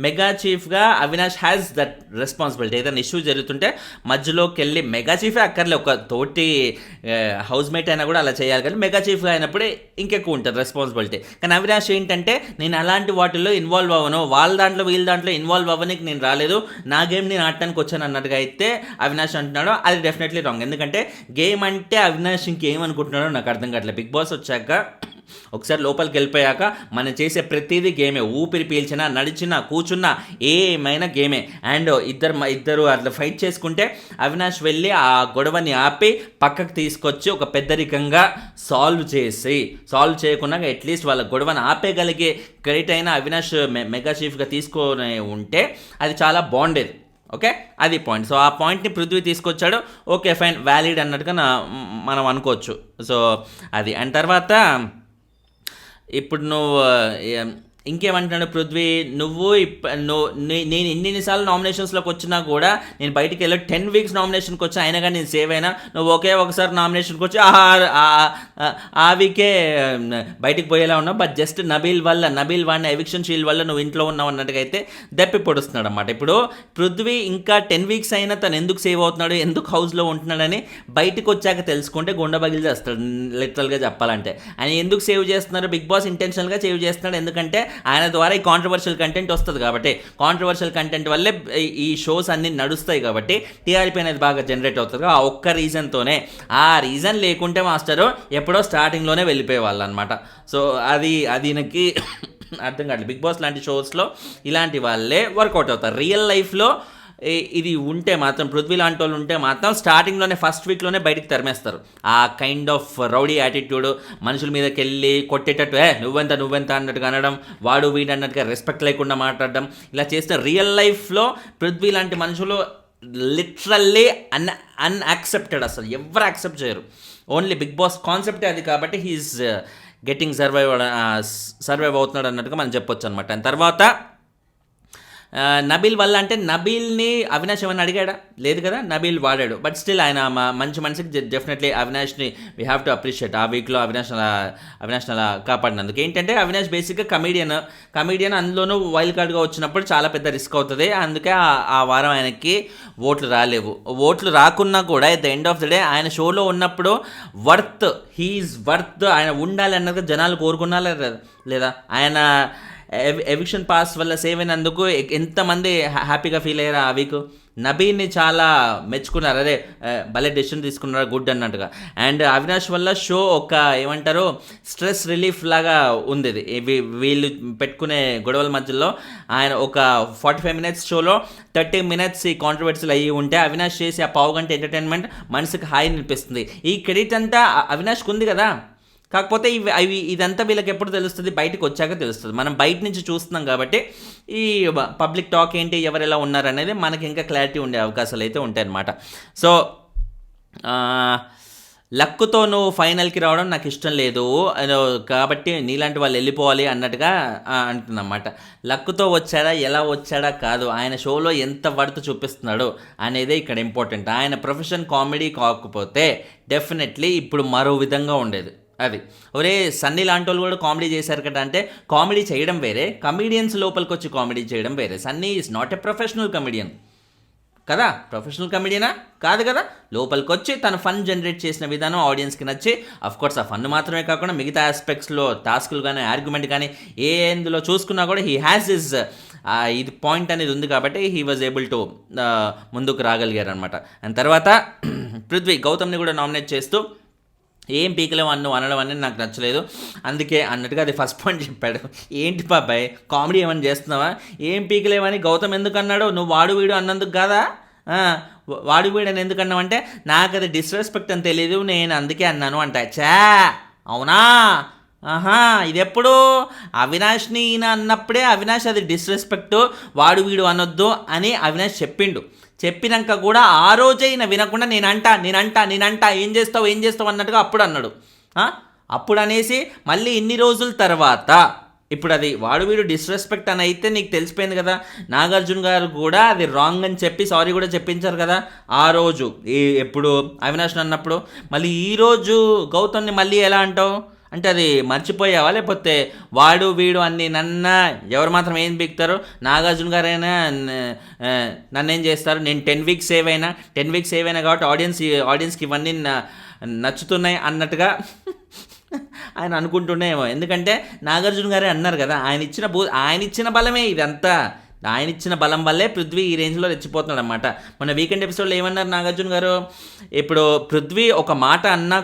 మెగా చీఫ్గా అవినాష్ హ్యాస్ దట్ రెస్పాన్సిబిలిటీ. ఏదైనా ఇష్యూ జరుగుతుంటే మధ్యలోకి వెళ్ళి, మెగా చీఫే అక్కర్లే, ఒక తోటి హౌస్ మేట్ అయినా కూడా అలా చేయాలి, కానీ మెగా చీఫ్గా అయినప్పుడే ఇంకెక్కువ ఉంటుంది రెస్పాన్సిబిలిటీ. కానీ అవినాష్ ఏంటంటే నేను అలాంటి వాటిల్లో ఇన్వాల్వ్ అవ్వను, వాళ్ళ దాంట్లో వీళ్ళ దాంట్లో ఇన్వాల్వ్ అవ్వడానికి నేను రాలేదు, నా గేమ్ నేను ఆడటానికి వచ్చాను అన్నట్టుగా అయితే అవినాష్ అంటున్నాడు. అది డెఫినెట్లీ రాంగ్. ఎందుకంటే గేమ్ అంటే అవినాష్ ఇంకేమనుకుంటున్నాడో నాకు అర్థం కావట్లేదు. బిగ్ బాస్ వచ్చాక ఒకసారి లోపలికి వెళ్ళిపోయాక మనం చేసే ప్రతిదీ గేమే. ఊపిరి పీల్చినా, నడిచినా, కూర్చున్నా ఏమైనా గేమే. అండ్ ఇద్దరు అట్లా ఫైట్ చేసుకుంటే అవినాష్ వెళ్ళి ఆ గొడవని ఆపి పక్కకు తీసుకొచ్చి ఒక పెద్దరికంగా సాల్వ్ చేయకుండా అట్లీస్ట్ వాళ్ళ గొడవని ఆపేయగలిగే క్రెడిట్ అయినా అవినాష్ మెగా చీఫ్గా తీసుకొని ఉంటే అది చాలా బాగుండేది. ఓకే, అది పాయింట్. సో ఆ పాయింట్ని పృథ్వీ తీసుకొచ్చాడు, ఓకే ఫైన్, వ్యాలిడ్ అన్నట్టుగా మనం అనుకోవచ్చు. సో అది. అండ్ తర్వాత ఇప్పుడు నువ్వు ఇంకేమంటున్నాడు పృథ్వీ, నేను ఎన్నిసార్లు నామినేషన్స్లోకి వచ్చినా కూడా నేను బయటికి వెళ్ళి 10 వీక్స్ నామినేషన్కి వచ్చి అయినా కానీ నేను సేవ్ అయినా, నువ్వు ఒకే ఒకసారి నామినేషన్కి వచ్చి ఆ వీకే బయటికి పోయేలా ఉన్నావు, బట్ జస్ట్ నబీల్ వాడిని ఎవిక్షన్ షీల్డ్ వల్ల నువ్వు ఇంట్లో ఉన్నావు అన్నట్టుగా అయితే దెప్పి పొడుస్తున్నాడు అనమాట. ఇప్పుడు పృథ్వీ ఇంకా 10 వీక్స్ అయినా తను ఎందుకు సేవ్ అవుతున్నాడు, ఎందుకు హౌస్లో ఉంటున్నాడని బయటకు వచ్చాక తెలుసుకుంటే గుండెబగిలి చేస్తాడు లిటరల్గా చెప్పాలంటే. ఆయన ఎందుకు సేవ్ చేస్తున్నారు, బిగ్ బాస్ ఇంటెన్షనల్గా సేవ్ చేస్తున్నాడు, ఎందుకంటే ఆయన ద్వారా ఈ కాంట్రవర్షియల్ కంటెంట్ వస్తుంది కాబట్టి, కాంట్రవర్షియల్ కంటెంట్ వల్లే ఈ షోస్ అన్ని నడుస్తాయి కాబట్టి టీఆర్పీ అనేది బాగా జనరేట్ అవుతుంది. ఆ ఒక్క రీజన్తోనే, ఆ రీజన్ లేకుంటే మాస్టరు ఎప్పుడో స్టార్టింగ్లోనే వెళ్ళిపోయే వాళ్ళు అనమాట. సో అది నాకు అర్థం కావట్లేదు. బిగ్ బాస్ లాంటి షోస్లో ఇలాంటి వాళ్ళే వర్కౌట్ అవుతారు. రియల్ లైఫ్లో ఇది ఉంటే మాత్రం, పృథ్వీ లాంటి వాళ్ళు ఉంటే మాత్రం స్టార్టింగ్లోనే ఫస్ట్ వీక్లోనే బయటికి తరిమేస్తారు. ఆ కైండ్ ఆఫ్ రౌడీ యాటిట్యూడ్, మనుషుల మీదకి వెళ్ళి కొట్టేటట్టు నువ్వెంత అన్నట్టుగా అనడం, వాడు వీడు అన్నట్టుగా రెస్పెక్ట్ లేకుండా మాట్లాడడం, ఇలా చేస్తే రియల్ లైఫ్లో పృథ్వీ లాంటి మనుషులు లిటరల్లీ అన్యాక్సెప్టెడ్. అసలు ఎవరు యాక్సెప్ట్ చేయరు. ఓన్లీ బిగ్ బాస్ కాన్సెప్టే అది. కాబట్టి హీఈస్ గెట్టింగ్ సర్వైవ్ అవుతున్నాడు అన్నట్టుగా మనం చెప్పొచ్చు అనమాట. అండ్ తర్వాత నబీల్ వల్ల అంటే నబీల్ని అవినాష్ ఏమన్నా అడిగాడా? లేదు కదా, నబీల్ వాడాడు. బట్ స్టిల్ ఆయన మంచి మనిషికి డెఫినెట్లీ అవినాష్ని వీ హ్యావ్ టు అప్రిషియేట్. ఆ వీక్లో అవినాష్ అలా కాపాడినందుకు. ఏంటంటే అవినాష్ బేసిక్గా కమీడియన్ అందులోనూ వైల్డ్ కార్డ్గా వచ్చినప్పుడు చాలా పెద్ద రిస్క్ అవుతుంది. అందుకే ఆ వారం ఆయనకి ఓట్లు రాలేవు. ఓట్లు రాకున్నా కూడా at the end of the day ఆయన షోలో ఉన్నప్పుడు హీఈస్ వర్త్, ఆయన ఉండాలి అన్నది జనాలు కోరుకున్నారా లేదా? ఆయన ఎవిక్షన్ పాస్ వల్ల సేవ్ అయినందుకు ఎంతమంది హ్యాపీగా ఫీల్ అయ్యారు ఆ వీక్. నబీని చాలా మెచ్చుకున్నారు, అదే భలే డెసిషన్ తీసుకున్నారు, గుడ్ అన్నట్టుగా. అండ్ అవినాష్ వల్ల షో ఒక ఏమంటారు స్ట్రెస్ రిలీఫ్ లాగా ఉంది. వీళ్ళు పెట్టుకునే గొడవల మధ్యలో ఆయన ఒక 45 minutes షోలో 30 minutes ఈ కాంట్రవర్సీలు అయ్యి ఉంటే అవినాష్ చేసి ఆ పావు గంట ఎంటర్టైన్మెంట్ మనసుకి హాయి అనిపిస్తుంది. ఈ క్రెడిట్ అంతా అవినాష్కి ఉంది కదా. కాకపోతే ఇదంతా వీళ్ళకి ఎప్పుడు తెలుస్తుంది? బయటకు వచ్చాక తెలుస్తుంది. మనం బయట నుంచి చూస్తున్నాం కాబట్టి ఈ పబ్లిక్ టాక్ ఏంటి, ఎవరు ఎలా ఉన్నారు అనేది మనకి ఇంకా క్లారిటీ ఉండే అవకాశాలు అయితే ఉంటాయి అన్నమాట. సో లక్కుతో నువ్వు ఫైనల్కి రావడం నాకు ఇష్టం లేదు కాబట్టి నీలాంటి వాళ్ళు వెళ్ళిపోవాలి అన్నట్టుగా అంటుందన్నమాట. లక్కుతో వచ్చాడా, ఎలా వచ్చాడా కాదు, ఆయన షోలో ఎంత వర్త్ చూపిస్తున్నాడు అనేదే ఇక్కడ ఇంపార్టెంట్. ఆయన ప్రొఫెషన్ కామెడీ కాకపోతే డెఫినెట్లీ ఇప్పుడు మరో విధంగా ఉండేది. అది ఒరే సన్నీ లాంటి వాళ్ళు కూడా కామెడీ చేశారు కదా అంటే, కామెడీ చేయడం వేరే, కమీడియన్స్ లోపలికి వచ్చి కామెడీ చేయడం వేరే. Sunny is not a professional comedian కదా. ప్రొఫెషనల్ కమీడియనా కాదు కదా. లోపలికి వచ్చి తన ఫన్ జనరేట్ చేసిన విధానం ఆడియన్స్కి నచ్చి, అఫ్కోర్స్ ఆ ఫన్ మాత్రమే కాకుండా మిగతా ఆస్పెక్ట్స్లో టాస్కులు కానీ ఆర్గ్యుమెంట్ కానీ ఎందులో చూసుకున్నా కూడా హీ హ్యాస్ హిజ్ ఇది పాయింట్ అనేది ఉంది కాబట్టి హీ వాజ్ ఏబుల్ టు ముందుకు రాగలిగారు అనమాట. అండ్ తర్వాత పృథ్వీ గౌతమ్ని కూడా నామినేట్ చేస్తూ ఏం పీకలేవు అన్ను అనడం అనేది నాకు నచ్చలేదు, అందుకే అన్నట్టుగా అది ఫస్ట్ పాయింట్ చెప్పాడు. ఏంటి బాబాయ్ కామెడీ ఏమైనా చేస్తున్నావా? ఏం పీకలేవని గౌతమ్ ఎందుకు అన్నాడు? నువ్వు వాడు వీడు అన్నందుకు కాదా? వాడు వీడు అని ఎందుకు అన్నావు అంటే, నాకు అది డిస్రెస్పెక్ట్ అని తెలియదు, నేను అందుకే అన్నాను అంట. అవునా? ఇది ఎప్పుడు అవినాష్ని ఈయన అన్నప్పుడే అవినాష్ అది డిస్రెస్పెక్ట్, వాడు వీడు అనొద్దు అని అవినాష్ చెప్పినాక కూడా ఆ రోజే ఈయన వినకుండా నేనంటా ఏం చేస్తావు అన్నట్టుగా అప్పుడు అన్నాడు. అప్పుడు అనేసి మళ్ళీ ఇన్ని రోజుల తర్వాత ఇప్పుడు అది వాడు వీడు డిస్రెస్పెక్ట్ అని అయితే నీకు తెలిసిపోయింది కదా. నాగార్జున గారు కూడా అది రాంగ్ అని చెప్పి సారీ కూడా చెప్పించారు కదా ఆ రోజు, ఎప్పుడు అవినాష్ అన్నప్పుడు. మళ్ళీ ఈరోజు గౌతమ్ని మళ్ళీ ఎలా అంటావు అంటే, అది మర్చిపోయావా? లేకపోతే వాడు వీడు అన్ని ఎవరు మాత్రం ఏం బిగుతారు? నాగార్జున గారైనా నన్నేం చేస్తారు? నేను 10 weeks సేవ్ అయినా కాబట్టి ఆడియన్స్కి ఇవన్నీ నచ్చుతున్నాయి అన్నట్టుగా ఆయన అనుకుంటున్నాయేమో. ఎందుకంటే నాగార్జున గారే అన్నారు కదా, ఆయన ఇచ్చిన బలమే ఇదంతా. ఆయన ఇచ్చిన బలం వల్లే పృథ్వీ ఈ రేంజ్లో రెచ్చిపోతున్నాడు అనమాట. మన వీకెండ్ ఎపిసోడ్లో ఏమన్నారు నాగార్జున గారు? ఇప్పుడు పృథ్వీ ఒక మాట అన్నా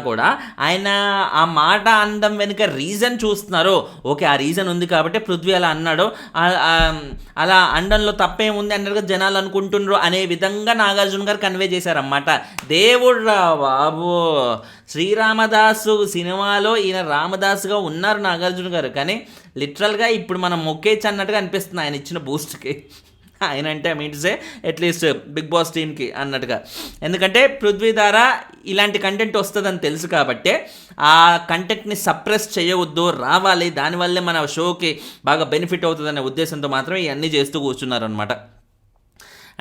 కూడా ఆయన ఆ మాట అనడం వెనుక రీజన్ చూస్తున్నారు. ఓకే, ఆ రీజన్ ఉంది కాబట్టి పృథ్వీ అలా అన్నాడు, అలా అనడంలో తప్పేముంది అన్నట్టుగా జనాలు అనుకుంటున్నారు అనే విధంగా నాగార్జున గారు కన్వే చేశారన్నమాట. దేవుడు బాబు, శ్రీరామదాసు సినిమాలో ఈయన రామదాసుగా ఉన్నారు నాగార్జున గారు, కానీ లిటరల్గా ఇప్పుడు మనం మొక్కేచ్చు అన్నట్టుగా అనిపిస్తుంది ఆయన ఇచ్చిన బూస్ట్కి. ఆయన అంటే mean say at least big boss టీమ్కి అన్నట్టుగా. ఎందుకంటే పృథ్వీ ద్వారా ఇలాంటి కంటెంట్ వస్తుందని తెలుసు కాబట్టి ఆ కంటెంట్ని సప్రెస్ చేయవద్దు, రావాలి, దానివల్లే మన షోకి బాగా బెనిఫిట్ అవుతుందనే ఉద్దేశంతో మాత్రం ఇవన్నీ చేస్తూ కూర్చున్నారు అనమాట.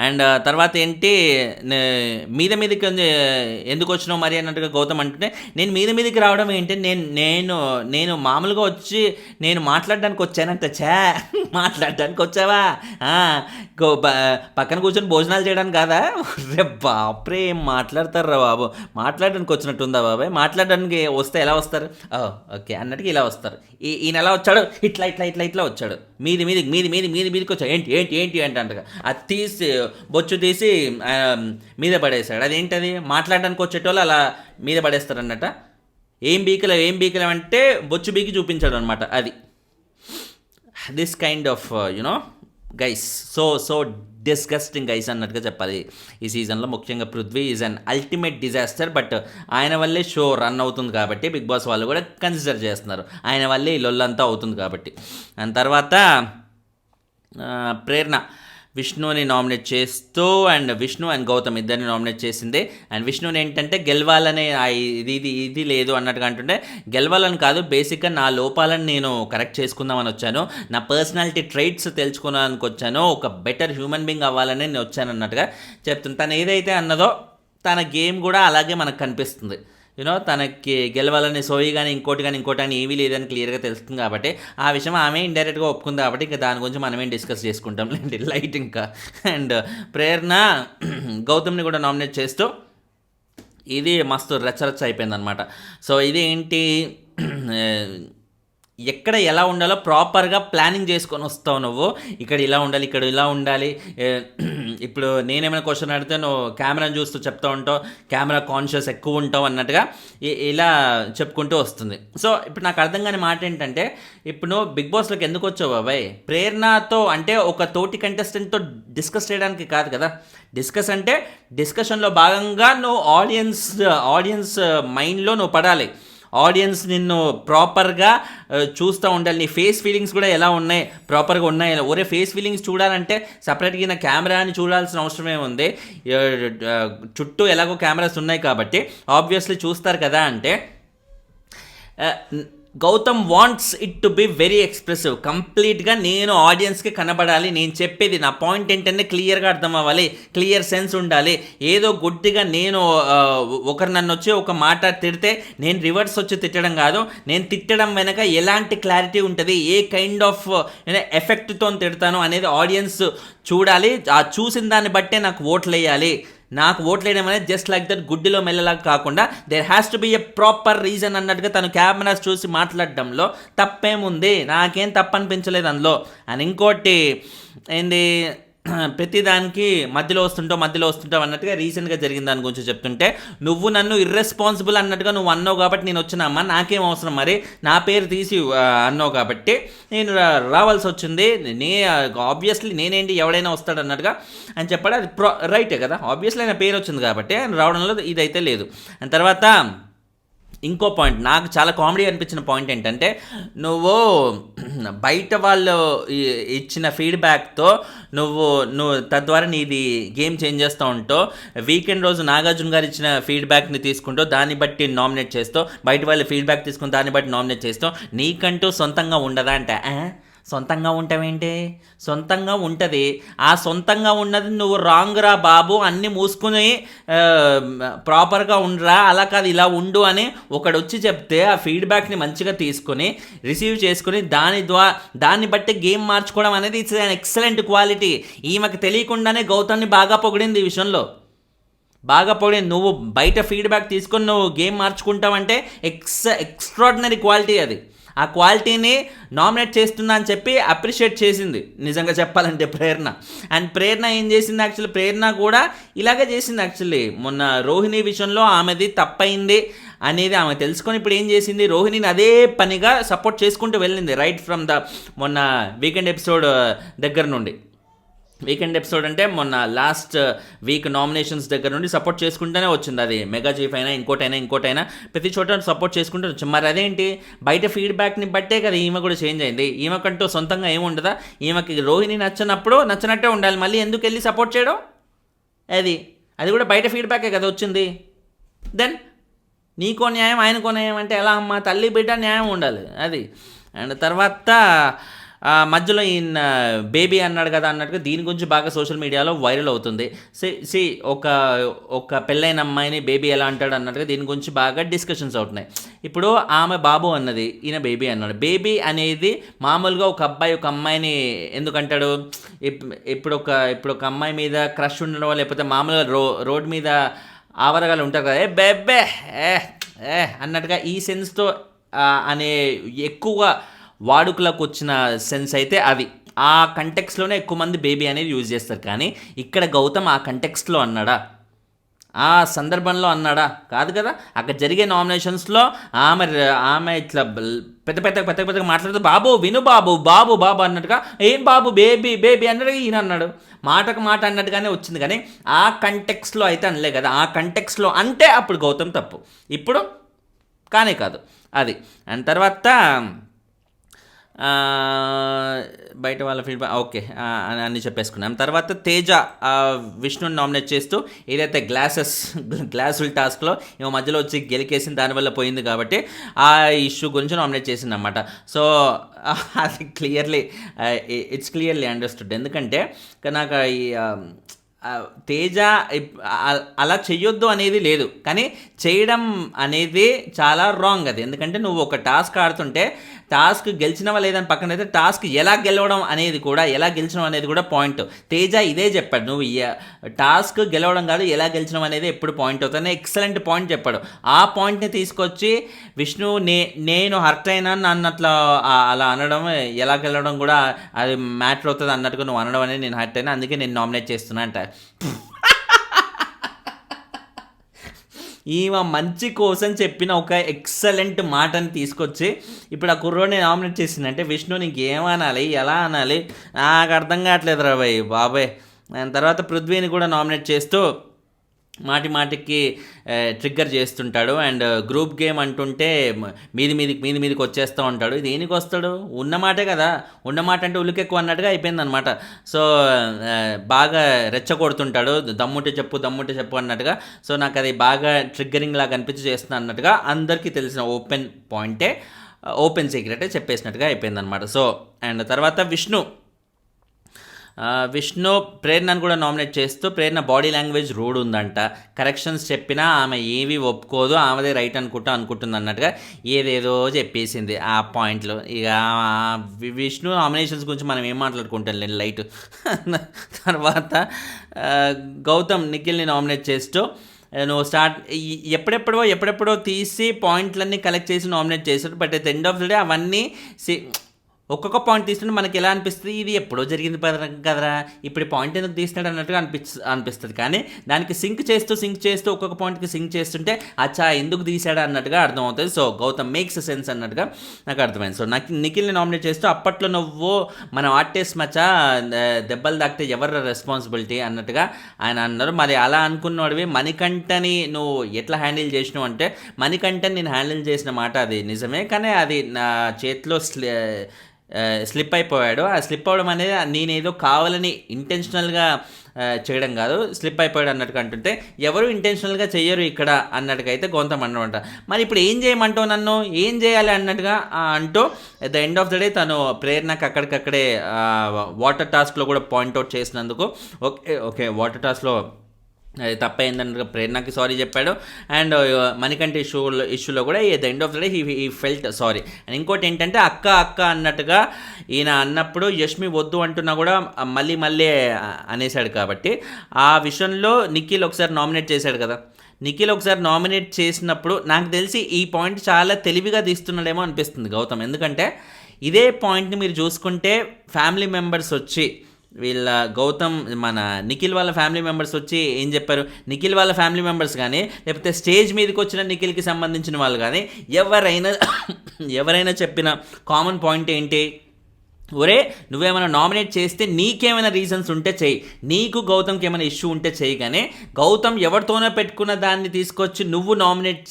అండ్ తర్వాత ఏంటి, మీదకి ఎందుకు వచ్చినావు మరి అన్నట్టుగా గౌతమ్ అంటుంటే, నేను మీదకి రావడం ఏంటి, నేను మామూలుగా వచ్చి నేను మాట్లాడడానికి వచ్చానంట. మాట్లాడడానికి వచ్చావా? పక్కన కూర్చొని భోజనాలు చేయడానికి కాదా? రే బాప్రే, ఏం మాట్లాడతారా బాబు, మాట్లాడడానికి వచ్చినట్టుందా బాబాయ్? మాట్లాడడానికి వస్తే ఎలా వస్తారు? ఓకే అన్నట్టుగా ఇలా వస్తారు. ఈయన ఎలా వచ్చాడు? ఇట్లా వచ్చాడు, మీదికి వచ్చాడు. ఏంటి అంటగా అది తీసి బొచ్చు తీసి మీద పడేశాడు. అదేంటది? మాట్లాడడానికి వచ్చేటోళ్ళు అలా మీద పడేస్తారు అన్నట్ట. ఏం బీకలేవు అంటే బొచ్చు బీకి చూపించాడు అనమాట. అది this kind of you know guys. So disgusting guys అన్నట్టుగా చెప్పాలి ఈ సీజన్లో. ముఖ్యంగా Prithvi is an ultimate disaster. But ఆయన వల్లే షో రన్ అవుతుంది కాబట్టి బిగ్ బాస్ వాళ్ళు కూడా కన్సిడర్ చేస్తున్నారు, ఆయన వల్లే ఈ లొల్లంతా అవుతుంది కాబట్టి. అండ్ తర్వాత ప్రేరణ విష్ణుని నామినేట్ చేస్తూ అండ్ విష్ణు అండ్ గౌతమ్ ఇద్దరిని నామినేట్ చేసింది. అండ్ విష్ణుని ఏంటంటే గెలవాలనే ఇది లేదు అన్నట్టుగా అంటుంటే, గెలవాలని కాదు, బేసిక్గా నా లోపాలను నేను కరెక్ట్ చేసుకుందామని వచ్చాను, నా పర్సనాలిటీ ట్రైట్స్ తెలుసుకోవడానికి వచ్చాను, ఒక బెటర్ హ్యూమన్ బీయింగ్ అవ్వాలని నేను వచ్చాను అన్నట్టుగా చెప్తుంది. తను ఏదైతే అన్నదో తన గేమ్ కూడా అలాగే మనకు కనిపిస్తుంది. తనకి గెలవాలని సోయి కానీ ఇంకోటి కానీ ఏమీ లేదని క్లియర్గా తెలుస్తుంది కాబట్టి ఆ విషయం ఆమె ఇండైరెక్ట్గా ఒప్పుకుంది కాబట్టి ఇంకా దాని గురించి మనమేం డిస్కస్ చేసుకుంటాం లేండి, లైట్ ఇంకా. అండ్ ప్రేరణ గౌతమ్ని కూడా నామినేట్ చేస్తూ ఇది మస్తు రచ్చరచ్చ అయిపోయిందనమాట. సో ఇది ఏంటి, ఎక్కడ ఎలా ఉండాలో ప్రాపర్గా ప్లానింగ్ చేసుకొని వస్తావు నువ్వు, ఇక్కడ ఇలా ఉండాలి, ఇక్కడ ఇలా ఉండాలి. ఇప్పుడు నేనేమైనా క్వశ్చన్ అడిగితే నువ్వు కెమెరాని చూస్తూ చెప్తూ ఉంటావు, కెమెరా కాన్షియస్ ఎక్కువ ఉంటావు అన్నట్టుగా ఇలా చెప్పుకుంటూ వస్తుంది. సో ఇప్పుడు నాకు అర్థం కాని మాట ఏంటంటే, ఇప్పుడు నువ్వు బిగ్ బాస్లోకి ఎందుకు వచ్చావు బాబాయ్? ప్రేరణతో అంటే ఒక తోటి కంటెస్టెంట్తో డిస్కస్ చేయడానికి కాదు కదా. డిస్కస్ అంటే డిస్కషన్లో భాగంగా నువ్వు ఆడియన్స్ మైండ్లో నువ్వు పడాలి, ఆడియన్స్ నిన్ను ప్రాపర్గా చూస్తూ ఉండాలి, నీ ఫేస్ ఫీలింగ్స్ కూడా ఎలా ఉన్నాయి, ప్రాపర్గా ఉన్నాయి. ఒరే ఫేస్ ఫీలింగ్స్ చూడాలంటే సపరేట్గా నా కెమెరాని చూడాల్సిన అవసరమే ఉంది, చుట్టూ ఎలాగో కెమెరాస్ ఉన్నాయి కాబట్టి ఆబ్వియస్లీ చూస్తారు కదా. అంటే Gautam wants it to be very expressive, కంప్లీట్గా నేను ఆడియన్స్కి కనబడాలి, నేను చెప్పేది నా పాయింట్ ఏంటంటే క్లియర్గా అర్థం అవ్వాలి, క్లియర్ సెన్స్ ఉండాలి. ఏదో గుడ్డిగా నేను ఒకరు నన్ను వచ్చి ఒక మాట తిడితే నేను రివర్స్ వచ్చి తిట్టడం కాదు, నేను తిట్టడం వెనక ఎలాంటి క్లారిటీ ఉంటుంది, ఏ కైండ్ ఆఫ్ ఎఫెక్ట్తో తిడతాను అనేది ఆడియన్స్ చూడాలి. ఆ చూసిన దాన్ని బట్టే నాకు ఓట్లు వేయాలి. నాకు ఓట్లు వేయడం అనేది జస్ట్ లైక్ దట్ గుడ్డిలో మెల్లలాగా కాకుండా there has to be a proper reason అన్నట్టుగా తను కెమెరాస్ చూసి మాట్లాడడంలో తప్పేముంది, నాకేం తప్పు అనిపించలేదు అందులో. అండ్ ఇంకోటి ఏంది, ప్రతిదానికి మధ్యలో వస్తుంటావు అన్నట్టుగా రీసెంట్గా జరిగిన దాని గురించి చెప్తుంటే, నువ్వు నన్ను ఇర్రెస్పాన్సిబుల్ అన్నట్టుగా నువ్వు అన్నావు కాబట్టి నేను వచ్చినామా, నాకేం అవసరం, మరి నా పేరు తీసి అన్నావు కాబట్టి నేను రావాల్సి వచ్చింది, ఆబ్వియస్లీ నేనేంటి ఎవడైనా వస్తాడు అన్నట్టుగా అని చెప్పాడు. అది రైటే కదా, ఆబ్వియస్లీ నా పేరు వచ్చింది కాబట్టి ఆయన రావడంలో ఇదైతే లేదు. అండ్ తర్వాత ఇంకో పాయింట్ నాకు చాలా కామెడీ అనిపించిన పాయింట్ ఏంటంటే, నువ్వు బయట వాళ్ళు ఇచ్చిన ఫీడ్బ్యాక్తో నువ్వు తద్వారా నీది గేమ్ చేంజ్ చేస్తూ ఉంటావు. వీకెండ్ రోజు నాగార్జున గారు ఇచ్చిన ఫీడ్బ్యాక్ని తీసుకుంటూ దాన్ని బట్టి నామినేట్ చేస్తావు, బయట వాళ్ళ ఫీడ్బ్యాక్ తీసుకుని దాన్ని బట్టి నామినేట్ చేస్తావు. నీకంటూ సొంతంగా ఉండదా అంటే, సొంతంగా ఉంటావేంటి, సొంతంగా ఉంటుంది. ఆ సొంతంగా ఉన్నది నువ్వు రాంగ్ రా బాబు, అన్నీ మూసుకుని ప్రాపర్గా ఉండరా, అలా కాదు ఇలా ఉండు అని ఒకడు వచ్చి చెప్తే ఆ ఫీడ్బ్యాక్ని మంచిగా తీసుకొని రిసీవ్ చేసుకుని దాన్ని బట్టి గేమ్ మార్చుకోవడం అనేది ఇట్స్ అన్ ఎక్సలెంట్ క్వాలిటీ. ఈమెకు తెలియకుండానే గౌతమ్ని బాగా పొగిడింది ఈ విషయంలో, బాగా పొగిడింది. నువ్వు బయట ఫీడ్బ్యాక్ తీసుకొని నువ్వు గేమ్ మార్చుకుంటావంటే ఎక్స్ట్రాడినరీ క్వాలిటీ అది. ఆ క్వాలిటీని నామినేట్ చేస్తున్నా అని చెప్పి అప్రిషియేట్ చేసింది నిజంగా చెప్పాలంటే ప్రేరణ. అండ్ ప్రేరణ ఏం చేసింది, యాక్చువల్లీ ప్రేరణ కూడా ఇలాగే చేసింది. యాక్చువల్లీ మొన్న రోహిణి విషయంలో ఆమెది తప్పైంది అనేది ఆమె తెలుసుకొని ఇప్పుడు ఏం చేసింది, రోహిణిని అదే పనిగా సపోర్ట్ చేసుకుంటూ వెళ్ళింది రైట్ ఫ్రమ్ ద మొన్న వీకెండ్ ఎపిసోడ్ దగ్గర నుండి. వీకెండ్ ఎపిసోడ్ అంటే మొన్న లాస్ట్ వీక్ నామినేషన్స్ దగ్గర నుండి సపోర్ట్ చేసుకుంటూనే వచ్చింది. అది మెగా చీఫ్ అయినా ఇంకోటైనా ప్రతి చోట సపోర్ట్ చేసుకుంటూ వచ్చింది. మరి అదేంటి, బయట ఫీడ్బ్యాక్ని బట్టే కదా ఈమె కూడా చేంజ్ అయింది. ఈమెకంటూ సొంతంగా ఏముండదా, ఈమెకి రోహిణి నచ్చినప్పుడు నచ్చినట్టే ఉండాలి, మళ్ళీ ఎందుకు వెళ్ళి సపోర్ట్ చేయడం, అది కూడా బయట ఫీడ్బ్యాకే కదా వచ్చింది. దెన్ నీకో న్యాయం ఆయనకో న్యాయం అంటే ఎలా అమ్మా, తల్లి బిడ్డ న్యాయం ఉండాలి అది. అండ్ తర్వాత మధ్యలో ఈయన బేబీ అన్నాడు కదా అన్నట్టుగా దీని గురించి బాగా సోషల్ మీడియాలో వైరల్ అవుతుంది. ఒక పెళ్ళైన అమ్మాయిని బేబీ ఎలా అంటాడు అన్నట్టుగా దీని గురించి బాగా డిస్కషన్స్ అవుతున్నాయి. ఇప్పుడు ఆమె బాబు అన్నది, ఈయన బేబీ అన్నాడు. బేబీ అనేది మామూలుగా ఒక అబ్బాయి ఒక అమ్మాయిని ఎందుకంటాడు, ఇప్పుడు ఒక అమ్మాయి మీద క్రష్ ఉండడం లేకపోతే మామూలుగా రోడ్ మీద ఆవరగాలు ఉంటారు కదా, బేబే అన్నట్టుగా ఈ సెన్స్తో అనే ఎక్కువగా వాడుకలకు వచ్చిన సెన్స్ అయితే అది. ఆ కంటెక్స్లోనే ఎక్కువ మంది బేబీ అనేది యూజ్ చేస్తారు. కానీ ఇక్కడ గౌతమ్ ఆ కంటెక్స్ట్లో అన్నాడా, ఆ సందర్భంలో అన్నాడా? కాదు కదా. అక్కడ జరిగే నామినేషన్స్లో ఆమె ఆమె ఇట్లా పెద్ద మాట్లాడుతూ బాబు విను బాబు బాబు బాబు అన్నట్టుగా, ఏం బాబు బేబీ బేబీ అన్నట్టుగా ఈయన అన్నాడు. మాటకు మాట అన్నట్టుగానే వచ్చింది, కానీ ఆ కంటెక్స్లో అయితే అనలే కదా. ఆ కంటెక్స్లో అంటే అప్పుడు గౌతమ్ తప్పు, ఇప్పుడు కానే కాదు అది. అండ్ తర్వాత బయట వాళ్ళ ఫీడ్బ్యాక్ ఓకే అన్నీ చెప్పేసుకున్నాం. తర్వాత తేజ విష్ణుని నామినేట్ చేస్తూ ఏదైతే గ్లాసుల టాస్క్లో ఏమో మధ్యలో వచ్చి గెలికేసింది, దానివల్ల పోయింది కాబట్టి ఆ ఇష్యూ గురించి నామినేట్ చేసింది అనమాట. సో అది ఇట్స్ క్లియర్లీ అండర్స్టూడ్. ఎందుకంటే నాకు ఈ తేజ అలా చెయ్యొద్దు అనేది లేదు, కానీ చేయడం అనేది చాలా రాంగ్ అది. ఎందుకంటే నువ్వు ఒక టాస్క్ ఆడుతుంటే టాస్క్ గెలిచినవా లేదని పక్కన అయితే టాస్క్ ఎలా గెలవడం అనేది కూడా పాయింట్. తేజ ఇదే చెప్పాడు, నువ్వు టాస్క్ గెలవడం కాదు ఎలా గెలిచడం అనేది ఎప్పుడు పాయింట్ అవుతుంది. ఎక్సలెంట్ పాయింట్ చెప్పాడు. ఆ పాయింట్ని తీసుకొచ్చి విష్ణు నేను హర్ట్ అయినా నన్ను అలా అనడం, ఎలా గెలవడం కూడా అది మ్యాటర్ అవుతుంది అన్నట్టుగా నువ్వు అనడం అనేది నేను హర్ట్ అయినా, అందుకే నేను నామినేట్ చేస్తున్నా అంట. ఈమె మంచి కోసం చెప్పిన ఒక ఎక్సలెంట్ మాటని తీసుకొచ్చి ఇప్పుడు ఆ కుర్రోడిని నామినేట్ చేసిందంటే విష్ణు నీకు ఏమనాలి, ఎలా అనాలి నాకు అర్థం కావట్లేదు రా బాబాయ్. దాని తర్వాత పృథ్వీని కూడా నామినేట్ చేస్తూ మాటికి ట్రిగ్గర్ చేస్తుంటాడు. అండ్ గ్రూప్ గేమ్ అంటుంటే మీదికి వచ్చేస్తూ ఉంటాడు. ఇది దేనికి వస్తాడు? ఉన్నమాటే కదా, ఉన్నమాట అంటే ఉలికెక్కువ అన్నట్టుగా అయిపోయిందనమాట. సో బాగా రెచ్చగొడుతుంటాడు, దమ్ముంటే చెప్పు అన్నట్టుగా. సో నాకు అది బాగా ట్రిగ్గరింగ్ లాగా అనిపించి చేస్తున్నా అన్నట్టుగా అందరికీ తెలిసిన ఓపెన్ సీక్రెటే చెప్పేసినట్టుగా అయిపోయిందనమాట. సో అండ్ తర్వాత విష్ణు ప్రేరణను కూడా నామినేట్ చేస్తూ, ప్రేరణ బాడీ లాంగ్వేజ్ రూడ్ ఉందంట, కరెక్షన్స్ చెప్పినా ఆమె ఏవి ఒప్పుకోదు, ఆమెదే రైట్ అనుకుంటుంది అన్నట్టుగా ఏదేదో చెప్పేసింది ఆ పాయింట్లు. ఇక విష్ణు నామినేషన్స్ గురించి మనం ఏం మాట్లాడుకుంటాం లేదు లైట్. తర్వాత గౌతమ్ నిఖిల్ని నామినేట్ చేస్తూ నువ్వు ఎప్పుడెప్పుడో తీసి పాయింట్లన్నీ కలెక్ట్ చేసి నామినేట్ చేశాడు. But at the end of the day అవన్నీ ఒక్కొక్క పాయింట్ తీసుకుంటే మనకి ఎలా అనిపిస్తుంది, ఇది ఎప్పుడో జరిగింది కదరా, ఇప్పుడు పాయింట్ ఎందుకు తీస్తున్నాడు అన్నట్టుగా అనిపిస్తుంది. కానీ దానికి సింక్ చేస్తూ ఒక్కొక్క పాయింట్కి సింక్ చేస్తుంటే అచ్చా ఎందుకు తీసాడా అన్నట్టుగా అర్థమవుతుంది. సో గౌతమ్ మేక్స్ సెన్స్ అన్నట్టుగా నాకు అర్థమైంది. సో నాకు నిఖిల్ని నామినేట్ చేస్తూ అప్పట్లో నువ్వు మనం ఆర్టిస్ట్ మచ్చా దెబ్బలు తాకితే ఎవరు రెస్పాన్సిబిలిటీ అన్నట్టుగా ఆయన అన్నారు. మరి అలా అనుకున్నవాడివి మణికంఠని నువ్వు ఎట్లా హ్యాండిల్ చేసినావు అంటే, మణికంఠని నేను హ్యాండిల్ చేసిన మాట అది నిజమే, కానీ అది నా చేతిలో స్లిప్ అయిపోయాడు. ఆ స్లిప్ అవ్వడం అనేది నేనేదో కావాలని ఇంటెన్షనల్గా చేయడం కాదు, స్లిప్ అయిపోయాడు అన్నట్టుగా అంటుంటే ఎవరు ఇంటెన్షనల్గా చెయ్యరు ఇక్కడ అన్నట్టుగా అయితే గౌతమ్ అన్నమాట. మరి ఇప్పుడు ఏం చేయమంటావు, నన్ను ఏం చేయాలి అన్నట్టుగా అంటూ at the end of the day తను ప్రేరణకు అక్కడికక్కడే వాటర్ టాస్క్లో కూడా పాయింట్అవుట్ చేసినందుకు ఓకే వాటర్ టాస్క్లో తప్పైందన్నట్టుగా ప్రేరణకి సారీ చెప్పాడు. అండ్ మణికంఠ ఇష్యూలో కూడా at the end of the day he felt sorry. And ఇంకోటి ఏంటంటే అక్క అన్నట్టుగా ఈయన అన్నప్పుడు యష్మి వద్దు అంటున్నా కూడా మళ్ళీ అనేసాడు. కాబట్టి ఆ విషయంలో నిఖిల్ ఒకసారి నామినేట్ చేశాడు కదా, నిఖిల్ ఒకసారి నామినేట్ చేసినప్పుడు నాకు తెలిసి ఈ పాయింట్ చాలా తెలివిగా తీస్తున్నాడేమో అనిపిస్తుంది గౌతమ్. ఎందుకంటే ఇదే పాయింట్ని మీరు చూసుకుంటే ఫ్యామిలీ మెంబర్స్ వచ్చి గౌతమ్ మన నిఖిల్ వాళ్ళ ఫ్యామిలీ మెంబర్స్ వచ్చి ఏం చెప్పారు, నిఖిల్ వాళ్ళ ఫ్యామిలీ మెంబర్స్ కానీ లేకపోతే స్టేజ్ మీదకి వచ్చిన నిఖిల్కి సంబంధించిన వాళ్ళు కానీ ఎవరైనా చెప్పిన కామన్ పాయింట్ ఏంటి, ఒరే నువ్వేమైనా నామినేట్ చేస్తే నీకేమైనా రీజన్స్ ఉంటే చెయ్యి, నీకు గౌతమ్కి ఏమైనా ఇష్యూ ఉంటే చెయ్యి, కానీ గౌతమ్ ఎవరితోనో పెట్టుకున్న దాన్ని తీసుకొచ్చి నువ్వు నామినేట్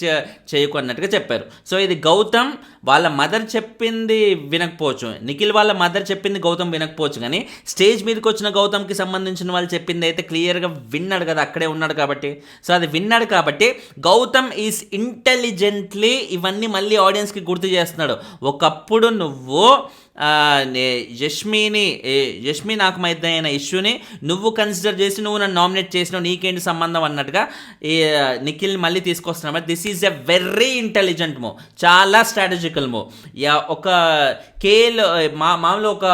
చేయకు అన్నట్టుగా చెప్పారు. సో ఇది గౌతమ్ వాళ్ళ మదర్ చెప్పింది వినకపోవచ్చు, నిఖిల్ వాళ్ళ మదర్ చెప్పింది గౌతమ్ వినకపోవచ్చు, కానీ స్టేజ్ మీదకి వచ్చిన గౌతమ్కి సంబంధించిన వాళ్ళు చెప్పింది అయితే క్లియర్గా విన్నాడు కదా, అక్కడే ఉన్నాడు కాబట్టి. సో అది విన్నాడు కాబట్టి గౌతమ్ ఈజ్ ఇంటెలిజెంట్లీ ఇవన్నీ మళ్ళీ ఆడియన్స్కి గుర్తు చేస్తున్నాడు. ఒకప్పుడు నువ్వు యష్మి నాకు అయిన ఇష్యూని నువ్వు కన్సిడర్ చేసి నువ్వు నన్ను నామినేట్ చేసినావు, నీకేంటి సంబంధం అన్నట్టుగా ఈ నిఖిల్ని మళ్ళీ తీసుకొస్తున్నావు. This is a very intelligent move, చాలా స్ట్రాటజికల్ మూవ్. ఒక కేలో మామూలు ఒక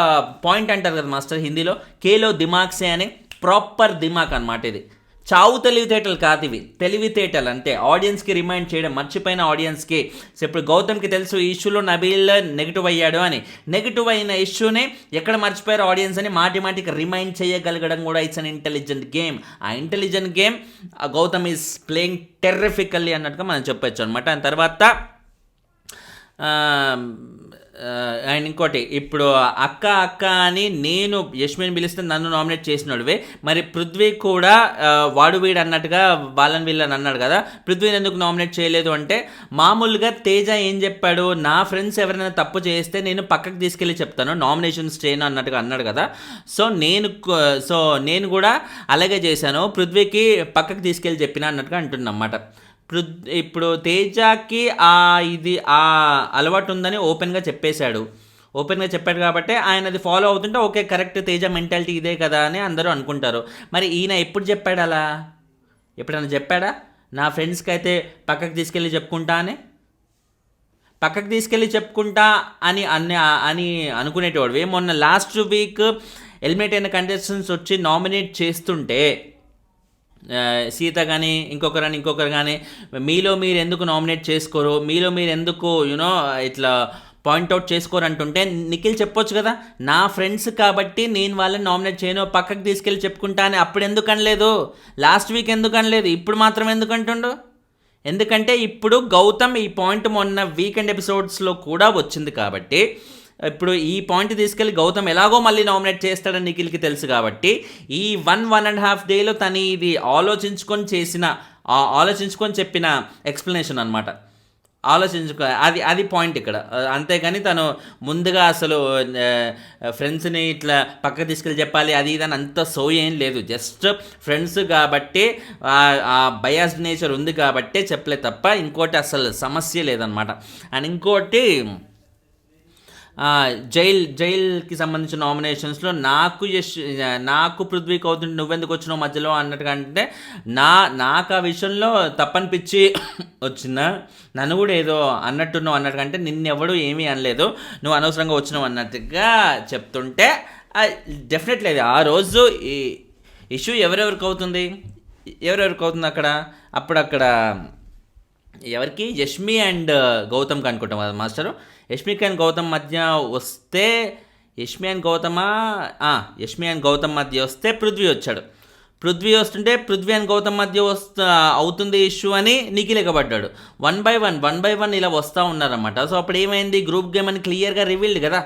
పాయింట్ అంటారు కదా మాస్టర్ హిందీలో, కేలో దిమాగ్ సే అని ప్రాపర్ దిమాగ్ అనమాట. ఇది చావు తెలివితేటలు కాదు ఇవి, తెలివితేటలు అంతే. ఆడియన్స్కి రిమైండ్ చేయడం, మర్చిపోయిన ఆడియన్స్కి. సో ఇప్పుడు గౌతమ్కి తెలుసు ఈ ఇష్యూలో నబీల్ నెగిటివ్ అయ్యాడు అని. నెగిటివ్ అయిన ఇష్యూని ఎక్కడ మర్చిపోయారు ఆడియన్స్ అని మాటికి రిమైండ్ చేయగలగడం కూడా ఇట్స్ అన్ ఇంటెలిజెంట్ గేమ్. ఆ intelligent game Gautam is playing terrifically అన్నట్టుగా మనం చెప్పొచ్చు అనమాట. దాని తర్వాత అండ్ ఇంకోటి, ఇప్పుడు అక్క అని నేను యష్మిని పిలిస్తే నన్ను నామినేట్ చేసినోడివే, మరి పృథ్వీ కూడా వాడు వీడు అన్నట్టుగా వాళ్ళని వీళ్ళని అన్నాడు కదా, పృథ్వీని ఎందుకు నామినేట్ చేయలేదు అంటే, మామూలుగా తేజ ఏం చెప్పాడు, నా ఫ్రెండ్స్ ఎవరైనా తప్పు చేస్తే నేను పక్కకు తీసుకెళ్ళి చెప్తాను, నామినేషన్స్ చేయను అన్నట్టుగా అన్నాడు కదా. సో నేను కూడా అలాగే చేశాను, పృథ్వీకి పక్కకు తీసుకెళ్ళి చెప్పిన అన్నట్టుగా అంటున్నమాట. ఇప్పుడు తేజకి ఇది అలవాటు ఉందని ఓపెన్గా చెప్పాడు కాబట్టి ఆయన అది ఫాలో అవుతుంటే ఓకే కరెక్ట్, తేజ మెంటాలిటీ ఇదే కదా అని అందరూ అనుకుంటారు. మరి ఈయన ఎప్పుడు చెప్పాడు అలా? ఎప్పుడైనా చెప్పాడా నా ఫ్రెండ్స్కి అయితే పక్కకు తీసుకెళ్ళి చెప్పుకుంటా అని అనుకునేటోడివి. మొన్న లాస్ట్ వీక్ ఎలిమినేట్ అయిన కంటెస్టెంట్స్ వచ్చి నామినేట్ చేస్తుంటే సీత కానీ ఇంకొకరు కానీ మీలో మీరు ఎందుకు నామినేట్ చేసుకోరు, మీలో మీరు ఎందుకు ఇట్లా పాయింట్అవుట్ చేసుకోరు అంటుంటే నిఖిల్ చెప్పొచ్చు కదా, నా ఫ్రెండ్స్ కాబట్టి నేను వాళ్ళని నామినేట్ చేయను, పక్కకు తీసుకెళ్ళి చెప్పుకుంటా అని. అప్పుడు ఎందుకు అనలేదు? లాస్ట్ వీక్ ఎందుకు అనలేదు? ఇప్పుడు మాత్రం ఎందుకు అంటుండు? ఎందుకంటే ఇప్పుడు గౌతమ్ ఈ పాయింట్ మొన్న వీకెండ్ ఎపిసోడ్స్లో కూడా వచ్చింది కాబట్టి, ఇప్పుడు ఈ పాయింట్ తీసుకెళ్ళి గౌతమ్ ఎలాగో మళ్ళీ నామినేట్ చేస్తాడని నిఖిల్కి తెలుసు కాబట్టి, ఈ 1.5 డేలో తను ఇది ఆలోచించుకొని చెప్పిన ఎక్స్ప్లెనేషన్ అనమాట. అది పాయింట్ ఇక్కడ. అంతేగాని తను ముందుగా అసలు ఫ్రెండ్స్ని ఇట్లా పక్కకు తీసుకెళ్ళి చెప్పాలి అది ఇదని అంత ఏం లేదు. జస్ట్ ఫ్రెండ్స్ కాబట్టి ఆ బయాస్డ్ నేచర్ ఉంది కాబట్టే చెప్పలే తప్ప ఇంకోటి అసలు సమస్య లేదనమాట. అండ్ ఇంకోటి, జైల్కి సంబంధించిన నామినేషన్స్లో నాకు పృథ్వీకి అవుతుంటే నువ్వెందుకు వచ్చినావు మధ్యలో అన్నట్టుగా అంటే, నాకు ఆ విషయంలో తప్పనిపించి వచ్చిన నన్ను కూడా ఏదో అన్నట్టున్నావు అన్నట్టుగా అంటే, నిన్నెవడు ఏమీ అనలేదు, నువ్వు అనవసరంగా వచ్చినావు అన్నట్టుగా చెప్తుంటే డెఫినెట్లీ అది ఆ రోజు ఈ ఇష్యూ ఎవరెవరికి అవుతుంది అక్కడ ఎవరికి, యష్మి అండ్ గౌతమ్కి అనుకుంటాం కదా మాస్టరు. యష్మి అండ్ గౌతమ్ మధ్య వస్తే యష్మి అండ్ గౌతమ్ మధ్య వస్తే పృథ్వీ వస్తుంటే పృథ్వీ అండ్ గౌతమ్ మధ్య అవుతుంది ఇష్యూ అని నిఖిల్ ఎగబడ్డాడు. 1 by 1 ఇలా వస్తూ ఉన్నారన్నమాట. సో అప్పుడు ఏమైంది, గ్రూప్ గేమ్ అని క్లియర్గా రివీల్డ్ కదా.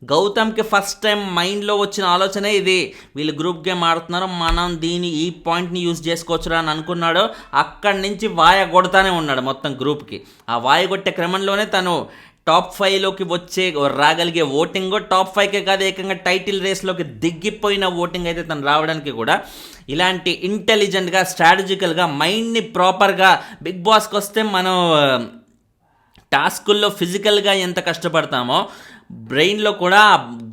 గౌతమ్కి ఫస్ట్ టైం మైండ్లో వచ్చిన ఆలోచనే ఇది, వీళ్ళు గ్రూప్ గేమ్ ఆడుతున్నారు, మనం ఈ పాయింట్ని యూజ్ చేసుకోవచ్చురా అని అనుకున్నాడు. అక్కడి నుంచి వాయ కొడతానే ఉన్నాడు మొత్తం గ్రూప్కి. ఆ వాయ కొట్టే క్రమంలోనే తను టాప్ 5లోకి రాగలిగే ఓటింగ్, టాప్ 5కే కాదు ఏకంగా టైటిల్ రేస్లోకి దిగిపోయిన ఓటింగ్ అయితే తను రావడానికి కూడా ఇలాంటి ఇంటెలిజెంట్గా స్ట్రాటజికల్గా మైండ్ని ప్రాపర్గా, బిగ్ బాస్కి వస్తే మనం టాస్కుల్లో ఫిజికల్గా ఎంత కష్టపడతామో బ్రెయిన్లో కూడా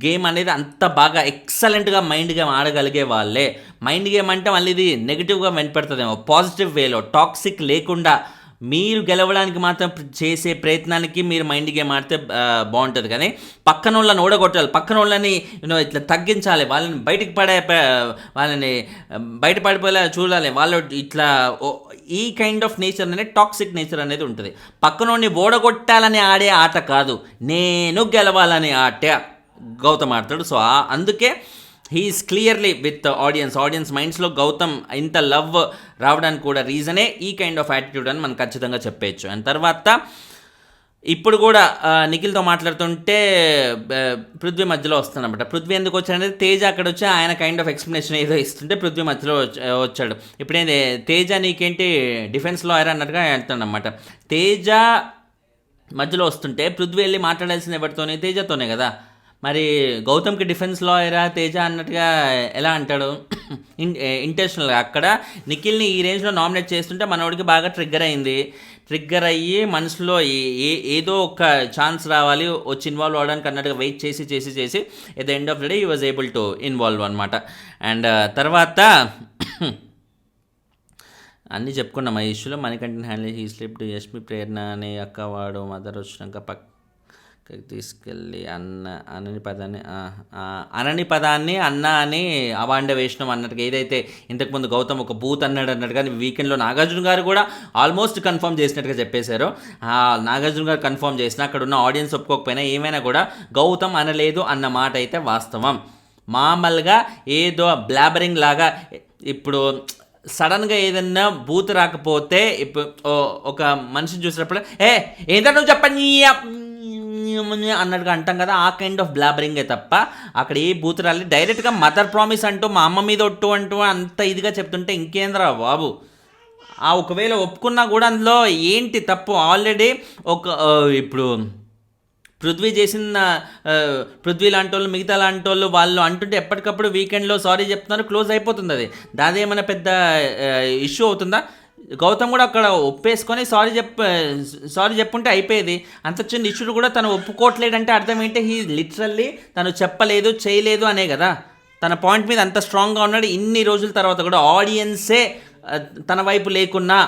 గేమ్ అనేది అంత బాగా ఎక్సలెంట్గా మైండ్ గేమ్ ఆడగలిగే వాళ్ళే. మైండ్ గేమ్ అంటే మళ్ళీ ఇది నెగిటివ్గా వెంటపడుతుందేమో, పాజిటివ్ వేలో టాక్సిక్ లేకుండా మీరు గెలవడానికి మాత్రం చేసే ప్రయత్నానికి మీరు మైండ్ గేమ్ ఆడితే బాగుంటుంది. కానీ పక్కన వాళ్ళని ఓడగొట్టాలి, పక్కన వాళ్ళని ఇట్లా తగ్గించాలి, వాళ్ళని బయటపడిపోయేలా చూడాలి. వాళ్ళు ఇట్లా ఈ కైండ్ ఆఫ్ నేచర్ అనేది టాక్సిక్ నేచర్ అనేది ఉంటుంది. పక్కనోడిని ఓడగొట్టాలని ఆడే ఆట కాదు, నేను గెలవాలని ఆట గౌతమ్ ఆడతాడు. సో అందుకే హీఈస్ క్లియర్లీ విత్ ఆడియన్స్ మైండ్స్లో గౌతమ్ ఇంత లవ్ రావడానికి కూడా రీజనే ఈ కైండ్ ఆఫ్ యాటిట్యూడ్ అని మనం ఖచ్చితంగా చెప్పేయచ్చు. అండ్ తర్వాత ఇప్పుడు కూడా నిఖిల్తో మాట్లాడుతుంటే పృథ్వీ మధ్యలో వస్తానమాట. పృథ్వీ ఎందుకు వచ్చాడంటే తేజ అక్కడ వచ్చి ఆయన కైండ్ ఆఫ్ ఎక్స్ప్లెనేషన్ ఏదో ఇస్తుంటే పృథ్వీ మధ్యలో వచ్చాడు. ఇప్పుడేంది తేజ నీకేంటి డిఫెన్స్ లాయర్ అన్నట్టుగా వెళ్తాడనమాట. తేజ మధ్యలో వస్తుంటే పృథ్వీ వెళ్ళి మాట్లాడాల్సిన ఎవరితోనే, తేజతోనే కదా. మరి గౌతమ్కి డిఫెన్స్ లాయరా తేజ అన్నట్టుగా ఎలా అంటాడు? ఇంటెన్షనల్గా అక్కడ నిఖిల్ని ఈ రేంజ్లో నామినేట్ చేస్తుంటే మనోడికి బాగా ట్రిగ్గర్ అయ్యి మనసులో ఏదో ఒక ఛాన్స్ రావాలి, వచ్చి ఇన్వాల్వ్ అవ్వడానికి అన్నట్టుగా వెయిట్ చేసి at the end of the day he was able to involve అనమాట. అండ్ తర్వాత అన్నీ చెప్పుకున్నాం ఆ ఇష్యూలో. Manikandan handle he slipped, Yashmi Prerana అనే అక్క వాడు మదర్ వచ్చినాక తీసుకెళ్ళి అనని పదాన్ని అన్న అని అవాండ వేసినాం అన్నట్టుగా ఏదైతే ఇంతకుముందు గౌతమ్ ఒక బూత్ అన్నాడు అన్నట్టుగా వీకెండ్లో నాగార్జున గారు కూడా ఆల్మోస్ట్ కన్ఫర్మ్ చేసినట్టుగా చెప్పేశారు. నాగార్జున గారు కన్ఫర్మ్ చేసిన అక్కడ ఉన్న ఆడియన్స్ ఒప్పుకోకపోయినా ఏమైనా కూడా గౌతమ్ అనలేదు అన్న మాట అయితే వాస్తవం. మామూలుగా ఏదో బ్లాబరింగ్ లాగా ఇప్పుడు సడన్గా ఏదన్నా బూత్ రాకపోతే ఇప్పుడు ఒక మనిషిని చూసినప్పుడు ఏదో నువ్వు చెప్పని అన్నట్టుగా అంటాం కదా, ఆ కైండ్ ఆఫ్ బ్లాబరింగే తప్ప అక్కడ ఏ బూత్ రాలేదు. డైరెక్ట్గా మదర్ ప్రామిస్ అంటూ మా అమ్మ మీద ఒట్టు అంటూ అంత ఇదిగా చెప్తుంటే ఇంకేంద్రా బాబు. ఒకవేళ ఒప్పుకున్నా కూడా అందులో ఏంటి తప్పు? ఆల్రెడీ ఇప్పుడు పృథ్వీ చేసిన పృథ్వీ లాంటి వాళ్ళు మిగతా లాంటి వాళ్ళు అంటుంటే ఎప్పటికప్పుడు వీకెండ్లో సారీ చెప్తున్నారు, క్లోజ్ అయిపోతుంది. అది దాదేమైనా పెద్ద ఇష్యూ అవుతుందా? గౌతమ్ కూడా అక్కడ ఒప్పేసుకొని సారీ చెప్పుంటే అయిపోయేది. అంత చిన్న ఇష్యూలు కూడా తను ఒప్పుకోవట్లేదంటే అర్థం ఏంటి? లిటరల్లీ తను చెప్పలేదు చేయలేదు అనే కదా. తన పాయింట్ మీద అంత స్ట్రాంగ్గా ఉన్నాడు. ఇన్ని రోజుల తర్వాత కూడా ఆడియన్సే తన వైపు లేకున్నా,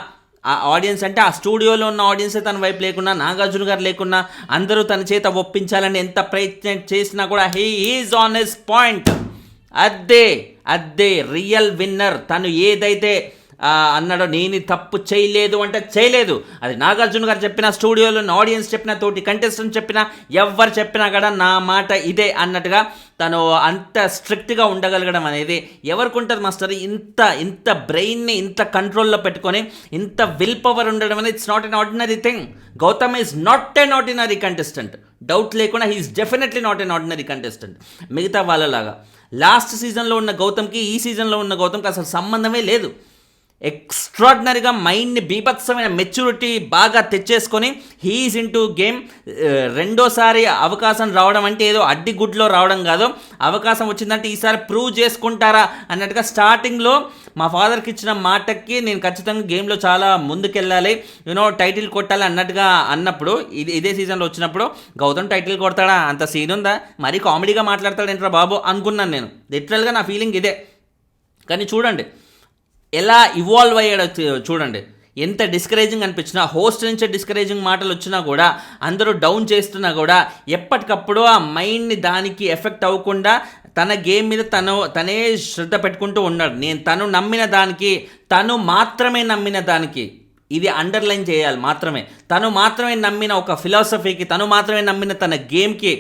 ఆ ఆడియన్స్ అంటే ఆ స్టూడియోలో ఉన్న ఆడియన్సే తన వైపు లేకున్నా, నాగార్జున గారు లేకున్నా, అందరూ తన చేత ఒప్పించాలని ఎంత ప్రయత్నం చేసినా కూడా he is on his point. అదే రియల్ విన్నర్. తను ఏదైతే అన్నాడో నేను తప్పు చేయలేదు అంటే చేయలేదు. అది నాగార్జున గారు చెప్పిన, స్టూడియోలో ఉన్న ఆడియన్స్ చెప్పిన, తోటి కంటెస్టెంట్ చెప్పినా, ఎవరు చెప్పినా కూడా నా మాట ఇదే అన్నట్టుగా తను అంత స్ట్రిక్ట్గా ఉండగలగడం అనేది ఎవరికి ఉంటుంది మాస్టర్? ఇంత బ్రెయిన్ని ఇంత కంట్రోల్లో పెట్టుకొని ఇంత విల్ పవర్ ఉండడం అనేది it's not an ordinary thing. Gautam is not an ordinary contestant. Doubt లేకుండా he's definitely not an ordinary contestant. మిగతా వాళ్ళలాగా లాస్ట్ సీజన్లో ఉన్న గౌతమ్కి ఈ సీజన్లో ఉన్న గౌతమ్కి అసలు సంబంధమే లేదు. ఎక్స్ట్రాడినరీగా మైండ్ని బీభత్సమైన మెచ్యూరిటీ బాగా తెచ్చేసుకొని హీఈస్ ఇన్ టు గేమ్. రెండోసారి అవకాశం రావడం అంటే ఏదో అడ్డిగుడ్లో రావడం కాదు. అవకాశం వచ్చిందంటే ఈసారి ప్రూవ్ చేసుకుంటారా అన్నట్టుగా స్టార్టింగ్లో మా ఫాదర్కి ఇచ్చిన మాటకి నేను ఖచ్చితంగా గేమ్లో చాలా ముందుకెళ్ళాలి, టైటిల్ కొట్టాలి అన్నట్టుగా అన్నప్పుడు ఇదే సీజన్లో వచ్చినప్పుడు గౌతమ్ టైటిల్ కొడతాడా? అంత సీన్ ఉందా? మరీ కామెడీగా మాట్లాడతాడేంట్రా బాబు అనుకున్నాను నేను. లిటరల్గా నా ఫీలింగ్ ఇదే. కానీ చూడండి ఎలా ఇవాల్వ్ అయ్యాడో చూడండి. ఎంత డిస్కరేజింగ్ అనిపించినా, హోస్ట్ నుంచే డిస్కరేజింగ్ మాటలు వచ్చినా కూడా, అందరూ డౌన్ చేస్తున్నా కూడా ఎప్పటికప్పుడు ఆ మైండ్ని దానికి ఎఫెక్ట్ అవ్వకుండా తన గేమ్ మీద తనే శ్రద్ధ పెట్టుకుంటూ ఉన్నాడు. తను నమ్మిన దానికి, తను మాత్రమే నమ్మిన దానికి, ఇది అండర్లైన్ చేయాలి మాత్రమే, తను మాత్రమే నమ్మిన ఒక ఫిలాసఫీకి, తను మాత్రమే నమ్మిన తన గేమ్కి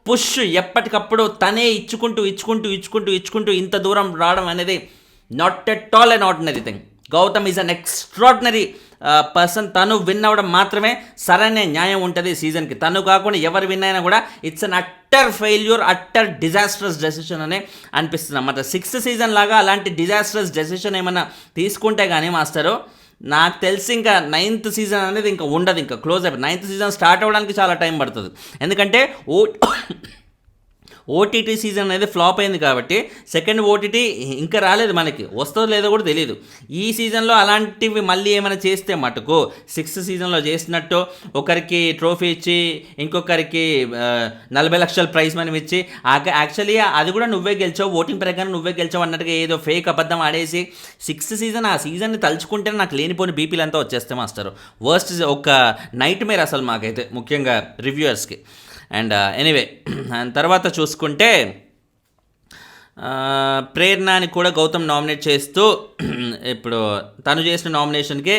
పుష్ ఎప్పటికప్పుడు తనే ఇచ్చుకుంటూ ఇంత దూరం రావడం అనేది not at all an ordinary thing. Gautam is an extraordinary person. తను విన్ అవ్వడం మాత్రమే సరైన న్యాయం ఉంటుంది సీజన్కి. తను కాకుండా ఎవరు విన్ అయినా కూడా it's an utter failure, utter disastrous decision అనే అనిపిస్తుంది అన్నమాట. 6th సీజన్ లాగా అలాంటి డిజాస్ట్రస్ డెసిషన్ ఏమైనా తీసుకుంటే కానీ మాస్టరు, నాకు తెలిసి ఇంకా 9th సీజన్ అనేది ఇంకా ఉండదు, ఇంకా క్లోజ్ అయిపోయింది. 9th సీజన్ స్టార్ట్ అవ్వడానికి చాలా టైం పడుతుంది. ఎందుకంటే ఓటీటీ సీజన్ అనేది ఫ్లాప్ అయింది కాబట్టి సెకండ్ ఓటీటీ ఇంకా రాలేదు, మనకి వస్తుందో లేదో కూడా తెలియదు. ఈ సీజన్లో అలాంటివి మళ్ళీ ఏమైనా చేస్తే మటుకు 6th సీజన్లో చేసినట్టు ఒకరికి ట్రోఫీ ఇచ్చి ఇంకొకరికి 40 లక్షల ప్రైజ్ మనీ ఇచ్చి, యాక్చువల్లీ అది కూడా నువ్వే గెలిచావు, ఓటింగ్ ప్రకారం నువ్వే గెలిచావు అన్నట్టుగా ఏదో ఫేక్ అబద్ధం ఆడేసి 6th సీజన్, ఆ సీజన్ని తలుచుకుంటేనే నాకు లేనిపోని బీపీలు అంతా వచ్చేస్తే మాస్టర్. వర్స్ట్ ఒక నైట్ మేర్ అసలు మాకైతే, ముఖ్యంగా రివ్యూయర్స్కి. అండ్ ఎనీవే తర్వాత చూసుకుంటే ప్రేరణని కూడా గౌతమ్ నామినేట్ చేస్తూ, ఇప్పుడు తను చేసిన నామినేషన్కే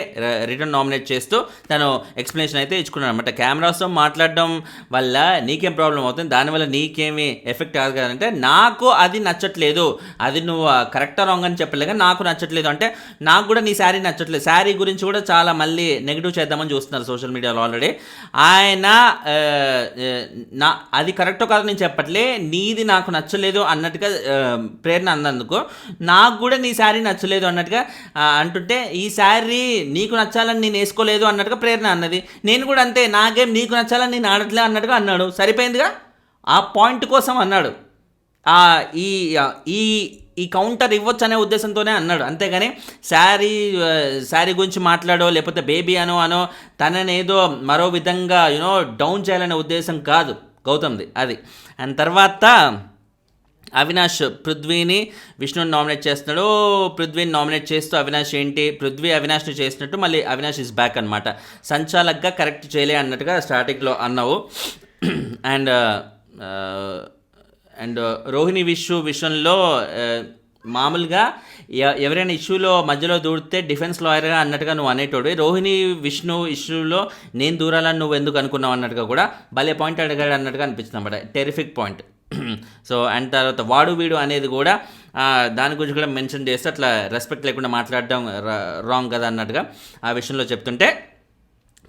రిటర్న్ నామినేట్ చేస్తూ తను ఎక్స్ప్లెనేషన్ అయితే ఇచ్చుకున్నాడు అనమాట. కెమెరాస్తో మాట్లాడడం వల్ల నీకేం ప్రాబ్లం అవుతుంది, దానివల్ల నీకేమి ఎఫెక్ట్ కాదు కదంటే, నాకు అది నచ్చట్లేదు, అది నువ్వు కరెక్టా రాంగ్ అని చెప్పలేదు కానీ నాకు నచ్చట్లేదు అంటే, నాకు కూడా నీ శారీ నచ్చట్లేదు. శారీ గురించి కూడా చాలా మళ్ళీ నెగిటివ్ చేద్దామని చూస్తున్నారు సోషల్ మీడియాలో ఆల్రెడీ. ఆయన అది కరెక్టో కాదు నేను చెప్పట్లే, నీది నాకు నచ్చలేదు అన్నట్టుగా ప్రేరణ అన్నందుకు, నాకు కూడా నీ శారీ నచ్చలేదు అన్నట్టుగా అంటుంటే, ఈ శారీ నీకు నచ్చాలని నేను వేసుకోలేదు అన్నట్టుగా ప్రేరణ అన్నది. నేను కూడా అంతే, నాకేం నీకు నచ్చాలని నేను ఆడట్లే అన్నట్టుగా అన్నాడు. సరిపోయిందిగా, ఆ పాయింట్ కోసం అన్నాడు. ఈ కౌంటర్ ఇవ్వచ్చు అనే ఉద్దేశంతోనే అన్నాడు, అంతేగాని శారీ గురించి మాట్లాడో లేకపోతే బేబీ అనో తననేదో మరో విధంగా డౌన్ చేయాలనే ఉద్దేశం కాదు గౌతమ్ది అది. అండ్ తర్వాత అవినాష్ పృథ్వీని విష్ణుని నామినేట్ చేస్తున్నాడు. పృథ్వీని నామినేట్ చేస్తూ అవినాష్ ఏంటి, పృథ్వీ అవినాష్ని చేసినట్టు మళ్ళీ అవినాష్ ఇస్ బ్యాక్ అనమాట. సంచాలక్గా కరెక్ట్ చేయలే అన్నట్టుగా స్టార్టింగ్లో అన్నావు. అండ్ అండ్ రోహిణి విషయంలో మామూలుగా ఎవరైనా ఇష్యూలో మధ్యలో దూరితే డిఫెన్స్ లాయర్గా అన్నట్టుగా నువ్వు అనేటోడు, రోహిణి విష్ణు ఇష్యూలో నేను దూరాలని నువ్వు ఎందుకు అనుకున్నావు అన్నట్టుగా కూడా భలే పాయింట్ అడిగాడు అన్నట్టుగా అనిపించింది అన్నమాట. Terrific point. సో అండ్ తర్వాత వాడు వీడు అనేది కూడా దాని గురించి కూడా మెన్షన్ చేస్తే అట్లా రెస్పెక్ట్ లేకుండా మాట్లాడడం రాంగ్ కదా అన్నట్టుగా ఆ విషయంలో చెప్తుంటే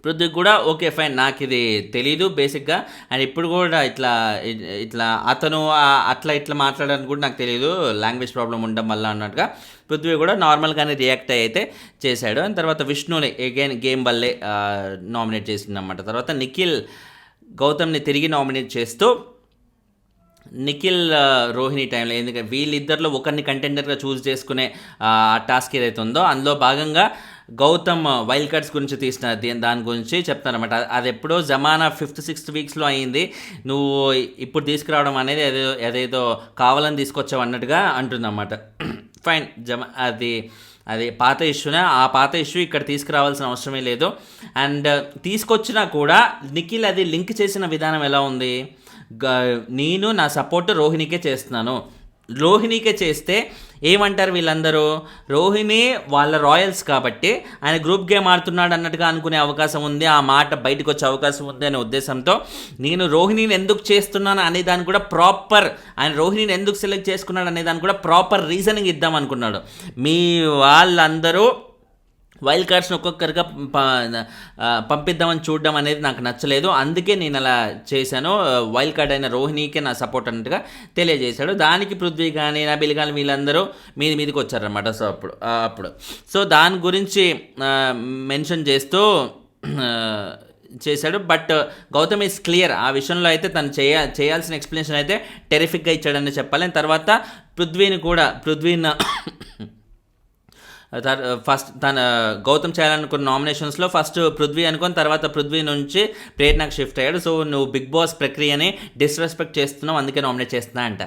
పృథ్వీకి కూడా ఓకే ఫైన్, నాకు ఇది తెలీదు బేసిక్గా, అండ్ ఇప్పుడు కూడా ఇట్లా అతను ఇట్లా మాట్లాడడానికి కూడా నాకు తెలియదు, లాంగ్వేజ్ ప్రాబ్లం ఉండడం వల్ల అన్నట్టుగా పృథ్వీ కూడా నార్మల్గానే రియాక్ట్ అయితే చేశాడు. అండ్ తర్వాత విష్ణుని అగైన్ గేమ్ వల్లే నామినేట్ చేసిందన్నమాట. తర్వాత నిఖిల్ గౌతమ్ని తిరిగి నామినేట్ చేస్తూ నిఖిల్ రోహిణి టైంలో, ఎందుకంటే వీళ్ళిద్దరిలో ఒకరిని కంటెండర్గా చూస్ చేసుకునే ఆ టాస్క్ ఏదైతే ఉందో అందులో భాగంగా గౌతమ్ వైల్డ్ కార్డ్స్ గురించి తీసిన దాని గురించి చెప్తానమాట. అది ఎప్పుడో జమానా 5th 6th వీక్స్లో అయింది, నువ్వు ఇప్పుడు తీసుకురావడం అనేది ఏదేదో కావాలని తీసుకొచ్చావు అన్నట్టుగా అంటుందన్నమాట. ఫైన్, అది పాత ఇష్యూనే, ఆ పాత ఇష్యూ ఇక్కడ తీసుకురావాల్సిన అవసరమే లేదు. అండ్ తీసుకొచ్చినా కూడా నిఖిల్ అది లింక్ చేసిన విధానం ఎలా ఉంది, నేను నా సపోర్ట్ రోహిణికే చేస్తున్నాను, రోహిణికే చేస్తే ఏమంటారు వీళ్ళందరూ, రోహిణి వాళ్ళ రాయల్స్ కాబట్టి ఆయన గ్రూప్ గేమ్ ఆడుతున్నాడు అన్నట్టుగా అనుకునే అవకాశం ఉంది, ఆ మాట బయటకు వచ్చే అవకాశం ఉంది అనే ఉద్దేశంతో నేను రోహిణిని ఎందుకు చేస్తున్నాను అనే దానికి కూడా ప్రాపర్, ఆయన రోహిణిని ఎందుకు సెలెక్ట్ చేసుకున్నాడు అనే దానికి కూడా ప్రాపర్ రీజనింగ్ ఇద్దాం అనుకున్నాడు. మీ వాళ్ళందరూ వైల్డ్ కార్డ్స్ని ఒక్కొక్కరిగా పంపిద్దామని చూడడం అనేది నాకు నచ్చలేదు, అందుకే నేను అలా చేశాను, వైల్డ్ కార్డ్ అయిన రోహిణికే నా సపోర్ట్ అన్నట్టుగా తెలియజేశాడు. దానికి పృథ్వీ కానీ నబిల్ కానీ వీళ్ళందరూ మీదికి వచ్చారనమాట. సో అప్పుడు సో దాని గురించి మెన్షన్ చేస్తూ చేశాడు. బట్ గౌతమ్ ఈజ్ క్లియర్, ఆ విషయంలో అయితే తను చేయాల్సిన ఎక్స్ప్లెనేషన్ అయితే టెరిఫిక్గా ఇచ్చాడని చెప్పాలి. తర్వాత పృథ్వీని ఫస్ట్ తన గౌతమ్ చేయాలనుకున్న నామినేషన్స్లో ఫస్ట్ పృథ్వీ అనుకొని తర్వాత పృథ్వీ నుంచి ప్రేరణకు షిఫ్ట్ అయ్యాడు. సో నువ్వు బిగ్ బాస్ ప్రక్రియని డిస్రెస్పెక్ట్ చేస్తున్నావు, అందుకే నామినేట్ చేస్తున్నా అంట.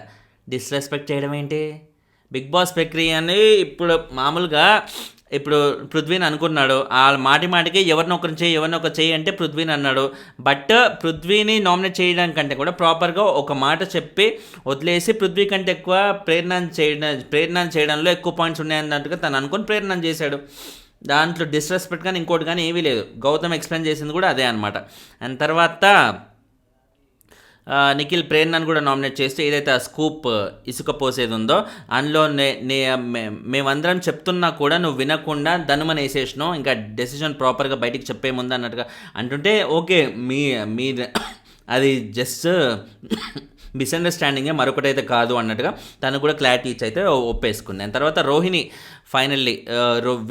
డిస్రెస్పెక్ట్ చేయడం ఏంటి, బిగ్ బాస్ ప్రక్రియని ఇప్పుడు మామూలుగా ఇప్పుడు పృథ్వీని అనుకున్నాడు, ఆ మాటికి ఎవరినొకరు చేయి అంటే పృథ్వీని అన్నాడు. బట్ పృథ్వీని నామినేట్ చేయడం కంటే కూడా ప్రాపర్గా ఒక మాట చెప్పి వదిలేసి పృథ్వీ కంటే ఎక్కువ ప్రేరణ చేయడంలో ఎక్కువ పాయింట్స్ ఉన్నాయన్నట్టుగా తను అనుకుని ప్రేరణ చేశాడు. దాంట్లో డిస్రెస్పెక్ట్ కానీ ఇంకోటి కానీ ఏమీ లేదు. గౌతమ్ ఎక్స్ప్లెయిన్ చేసింది కూడా అదే అనమాట. అండ్ తర్వాత నిఖిల్ ప్రేరణను కూడా నామినేట్ చేస్తే ఏదైతే ఆ స్కూప్ ఇసుక పోసేది ఉందో అందులో మేమందరం చెప్తున్నా కూడా నువ్వు వినకుండా ధనుమని వేసేసినావు, ఇంకా డెసిషన్ ప్రాపర్గా బయటికి చెప్పే ముందు అన్నట్టుగా అంటుంటే ఓకే మీ అది జస్ట్ మిస్అండర్స్టాండింగే, మరొకటైతే కాదు అన్నట్టుగా తను కూడా క్లారిటీ ఇచ్చి అయితే ఒప్పేసుకున్నాను. తర్వాత రోహిణి ఫైనల్లీ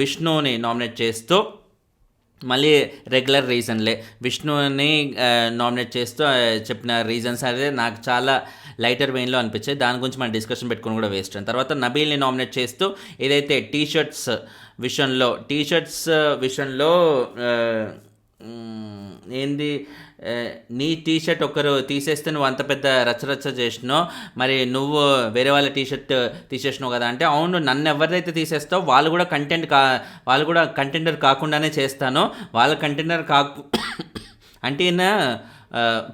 విష్ణుని నామినేట్ చేస్తూ మళ్ళీ రెగ్యులర్ రీజన్లే విష్ణుని నామినేట్ చేస్తూ చెప్పిన రీజన్స్ అయితే నాకు చాలా లైటర్ వెయిన్లో అనిపించాయి, దాని గురించి మనం డిస్కషన్ పెట్టుకుని కూడా వేస్ట్. తర్వాత నబీల్ని నామినేట్ చేస్తూ ఏదైతే టీషర్ట్స్ విషయంలో ఏంది నీ టీషర్ట్ ఒకరు తీసేస్తే నువ్వు అంత పెద్ద రచ్చరచ్చ చేసినావు, మరి నువ్వు వేరే వాళ్ళ టీషర్ట్ తీసేసినావు కదా అంటే, అవును నన్ను ఎవరిదైతే తీసేస్తావు వాళ్ళు కూడా కంటెండర్ కాకుండానే చేస్తాను, వాళ్ళ కంటెండర్ అంటే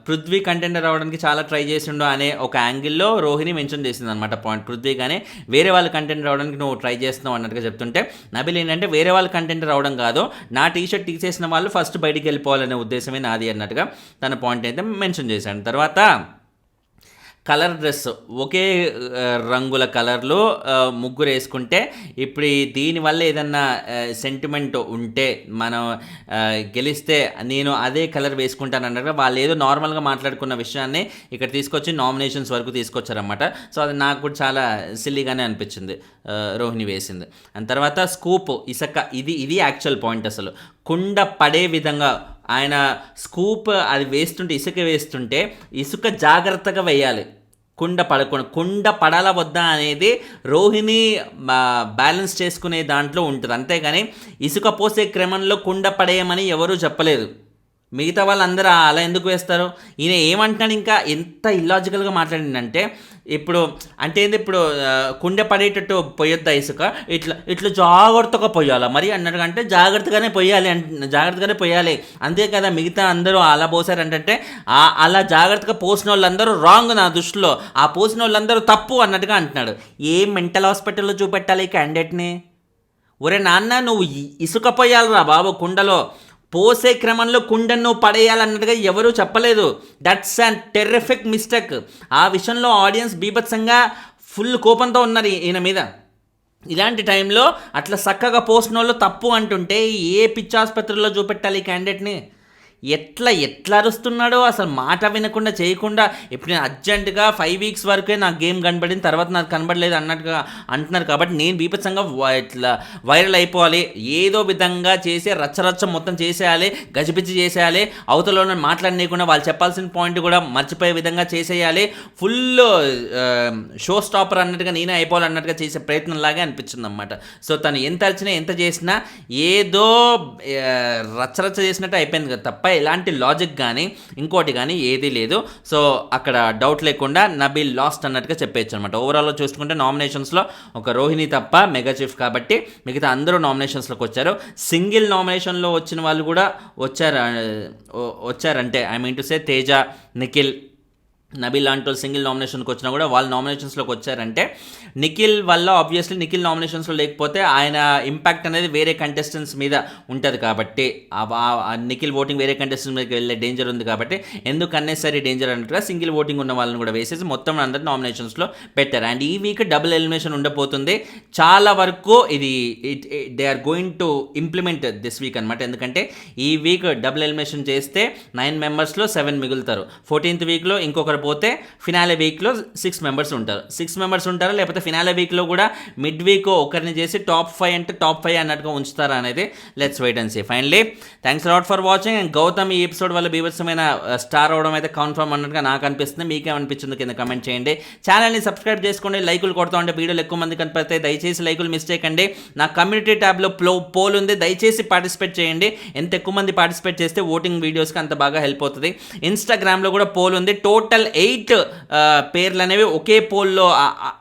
పృథ్వీ కంటెండర్ అవ్వడానికి చాలా ట్రై చేసిండు అనే ఒక యాంగిల్లో రోహిణి మెన్షన్ చేసింది అనమాట పాయింట్. పృథ్వీ కానీ వేరే వాళ్ళ కంటెండర్ అవ్వడానికి నువ్వు ట్రై చేస్తున్నావు అన్నట్టుగా చెప్తుంటే నబిల్ ఏంటంటే వేరే వాళ్ళ కంటెండర్ అవ్వడం కాదు, నా టీషర్ట్ తీసేసిన వాళ్ళు ఫస్ట్ బయటికి వెళ్ళిపోవాలనే ఉద్దేశమే నాది అన్నట్టుగా తన పాయింట్ అయితే మెన్షన్ చేశాను. తర్వాత కలర్ డ్రెస్ ఒకే రంగుల కలర్లో ముగ్గురు వేసుకుంటే ఇప్పుడు దీనివల్ల ఏదన్నా సెంటిమెంట్ ఉంటే మనం గెలిస్తే నేను అదే కలర్ వేసుకుంటాను అన్నట్టుగా వాళ్ళు ఏదో నార్మల్గా మాట్లాడుకున్న విషయాన్ని ఇక్కడ తీసుకొచ్చి నామినేషన్స్ వరకు తీసుకొచ్చారన్నమాట. సో అది నాకు కూడా చాలా సిల్లీగానే అనిపించింది రోహిణి వేసింది. అండ్ తర్వాత స్కూప్ ఇసుక, ఇది యాక్చువల్ పాయింట్. అసలు కుండ పడే విధంగా ఆయన స్కూప్ అది ఇసుక వేస్తుంటే ఇసుక జాగ్రత్తగా వేయాలి, కుండ పడాలా వద్దా అనేది రోహిణి బ్యాలెన్స్ చేసుకునే దాంట్లో ఉంటుంది, అంతేగాని ఇసుక పోసే క్రమంలో కుండ పడేయమని ఎవరూ చెప్పలేదు. మిగతా వాళ్ళందరూ అలా ఎందుకు వేస్తారు? ఈయన ఏమంటున్నాడు, ఇంకా ఎంత ఇల్లాజికల్గా మాట్లాడిందంటే ఇప్పుడు అంటే ఏంది ఇప్పుడు కుండె పడేటట్టు పొయ్యొద్దా ఇసుక, ఇట్లా ఇట్లా జాగ్రత్తగా పొయ్యాలా మరి అన్నట్టుగా, అంటే జాగ్రత్తగానే పొయ్యాలి జాగ్రత్తగానే పొయ్యాలి అంతే కదా. మిగతా అందరూ అలా పోసారంటే అలా జాగ్రత్తగా పోసిన వాళ్ళందరూ రాంగ్ నా దృష్టిలో, ఆ పోసిన వాళ్ళందరూ తప్పు అన్నట్టుగా అంటున్నాడు. ఏ మెంటల్ హాస్పిటల్లో చూపెట్టాలి ఈ క్యాండిడేట్ని? ఒరే నాన్న నువ్వు ఇసుక పొయ్యాలరా బాబు కుండలో, పోసే క్రమంలో కుండను పడేయాలన్నట్టుగా ఎవరూ చెప్పలేదు. That's an terrific mistake. ఆ విషయంలో ఆడియన్స్ బీభత్సంగా ఫుల్ కోపంతో ఉన్నారు ఈయన మీద. ఇలాంటి టైంలో అట్లా చక్కగా పోసిన వాళ్ళు తప్పు అంటుంటే ఏ పిచ్చాసుపత్రిలో చూపెట్టాలి ఈ క్యాండిడేట్ని? ఎట్లా అరుస్తున్నాడో అసలు, మాట వినకుండా చేయకుండా. ఇప్పుడు నేను అర్జెంటుగా 5 వీక్స్ వరకే నాకు గేమ్ కనబడింది, తర్వాత నాకు కనబడలేదు అన్నట్టుగా అంటున్నారు. కాబట్టి నేను బీభత్సంగా ఇట్లా వైరల్ అయిపోవాలి, ఏదో విధంగా చేసి రచ్చరచ్చ మొత్తం చేసేయాలి, గజిబిజి చేసేయాలి, అవతల మాట్లాడనీయకుండా వాళ్ళు చెప్పాల్సిన పాయింట్ కూడా మర్చిపోయే విధంగా చేసేయాలి, ఫుల్ షో స్టాపర్ అన్నట్టుగా నేనే అయిపోవాలన్నట్టుగా చేసే ప్రయత్నంలాగే అనిపించింది అనమాట. సో తను ఎంత అరిచినా ఎంత చేసినా ఏదో రచ్చరచ్చ చేసినట్టు అయిపోయింది కదా, తప్ప ఎలాంటి లాజిక్ కానీ ఇంకోటి కానీ ఏదీ లేదు. సో అక్కడ డౌట్ లేకుండా నబీల్ లాస్ట్ అన్నట్టుగా చెప్పేయచ్చు అనమాట. ఓవరాల్గా చూసుకుంటే నామినేషన్స్లో ఒక రోహిణి తప్ప మెగా చీఫ్ కాబట్టి మిగతా అందరూ నామినేషన్స్లోకి వచ్చారు. సింగిల్ నామినేషన్లో వచ్చిన వాళ్ళు కూడా వచ్చారంటే I mean to say Teja, Nikhil, Nabeel లాంటి వాళ్ళు సింగిల్ నామినేషన్కి వచ్చినా కూడా వాళ్ళు నామినేషన్స్లోకి వచ్చారంటే నిఖిల్ వల్ల ఆబ్వియస్లీ నిఖిల్ నామినేషన్స్లో లేకపోతే ఆయన ఇంపాక్ట్ అనేది వేరే కంటెస్టెంట్స్ మీద ఉంటుంది కాబట్టి నిఖిల్ ఓటింగ్ వేరే కంటెస్టెంట్స్ మీదకి వెళ్ళే డేంజర్ ఉంది కాబట్టి ఎందుకు అన్నెసరీ డేంజర్ అన్నట్టుగా సింగిల్ ఓటింగ్ ఉన్న వాళ్ళని కూడా వేసేసి మొత్తం అందరు నామినేషన్స్లో పెట్టారు. అండ్ ఈ వీక్ డబుల్ ఎలిమినేషన్ ఉండబోతుంది. చాలా వరకు ఇది they are going to implement this week అనమాట. ఎందుకంటే ఈ వీక్ డబుల్ ఎలిమినేషన్ చేస్తే 9 మెంబర్స్లో 7 మిగులుతారు. 14th వీక్లో ఇంకొకరు పోతే ఫినాలే వీక్లో 6 మెంబర్స్ ఉంటారు. 6 మెంబర్స్ ఉంటారు, లేకపోతే ఫినాలే వీక్లో కూడా మిడ్ వీక్ ఒకరిని చేసి టాప్ 5 అంటే టాప్ 5 అన్నట్టుగా ఉంచుతారా అనేది let's wait and see. Finally thanks lot for watching. And Gautam ఈ ఎపిసోడ్ వల్ల బీభత్సమైన స్టార్ అవడం అయితే కన్ఫర్మ్ అన్నట్టుగా నాకు అనిపిస్తుంది. మీకేమనిపించింది కింద కమెంట్ చేయండి. ఛానల్ని సబ్స్క్రైబ్ చేసుకోండి. లైకులు కొడతా ఉంటే వీడియోలు ఎక్కువ మంది కనిపిస్తాయి. దయచేసి లైకులు మిస్ చేయకండి. నా కమ్యూనిటీ ట్యాబ్లో పోల్ ఉంది, దయచేసి పార్టిసిపేట్ చేయండి. ఎంత ఎక్కువ మంది పార్టిసిపేట్ చేస్తే ఓటింగ్ వీడియోస్కి అంత బాగా హెల్ప్ అవుతుంది. ఇన్స్టాగ్రామ్లో కూడా పోల్ ఉంది. టోటల్ 8 పేర్లు అనేవి ఒకే పోల్లో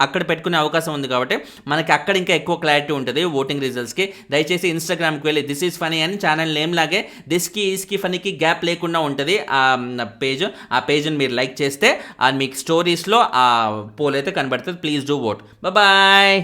అక్కడ పెట్టుకునే అవకాశం ఉంది కాబట్టి మనకి అక్కడ ఇంకా ఎక్కువ క్లారిటీ ఉంటుంది ఓటింగ్ రిజల్ట్స్కి. దయచేసి ఇన్స్టాగ్రామ్కి వెళ్ళి దిస్ ఈజ్ ఫనీ అని ఛానల్ నేమ్ లాగే దిస్కి ఈస్కి ఫనీకి గ్యాప్ లేకుండా ఉంటుంది ఆ పేజ్ని మీరు లైక్ చేస్తే మీకు స్టోరీస్లో ఆ పోల్ అయితే కనబడుతుంది. Please do vote. బాయ్.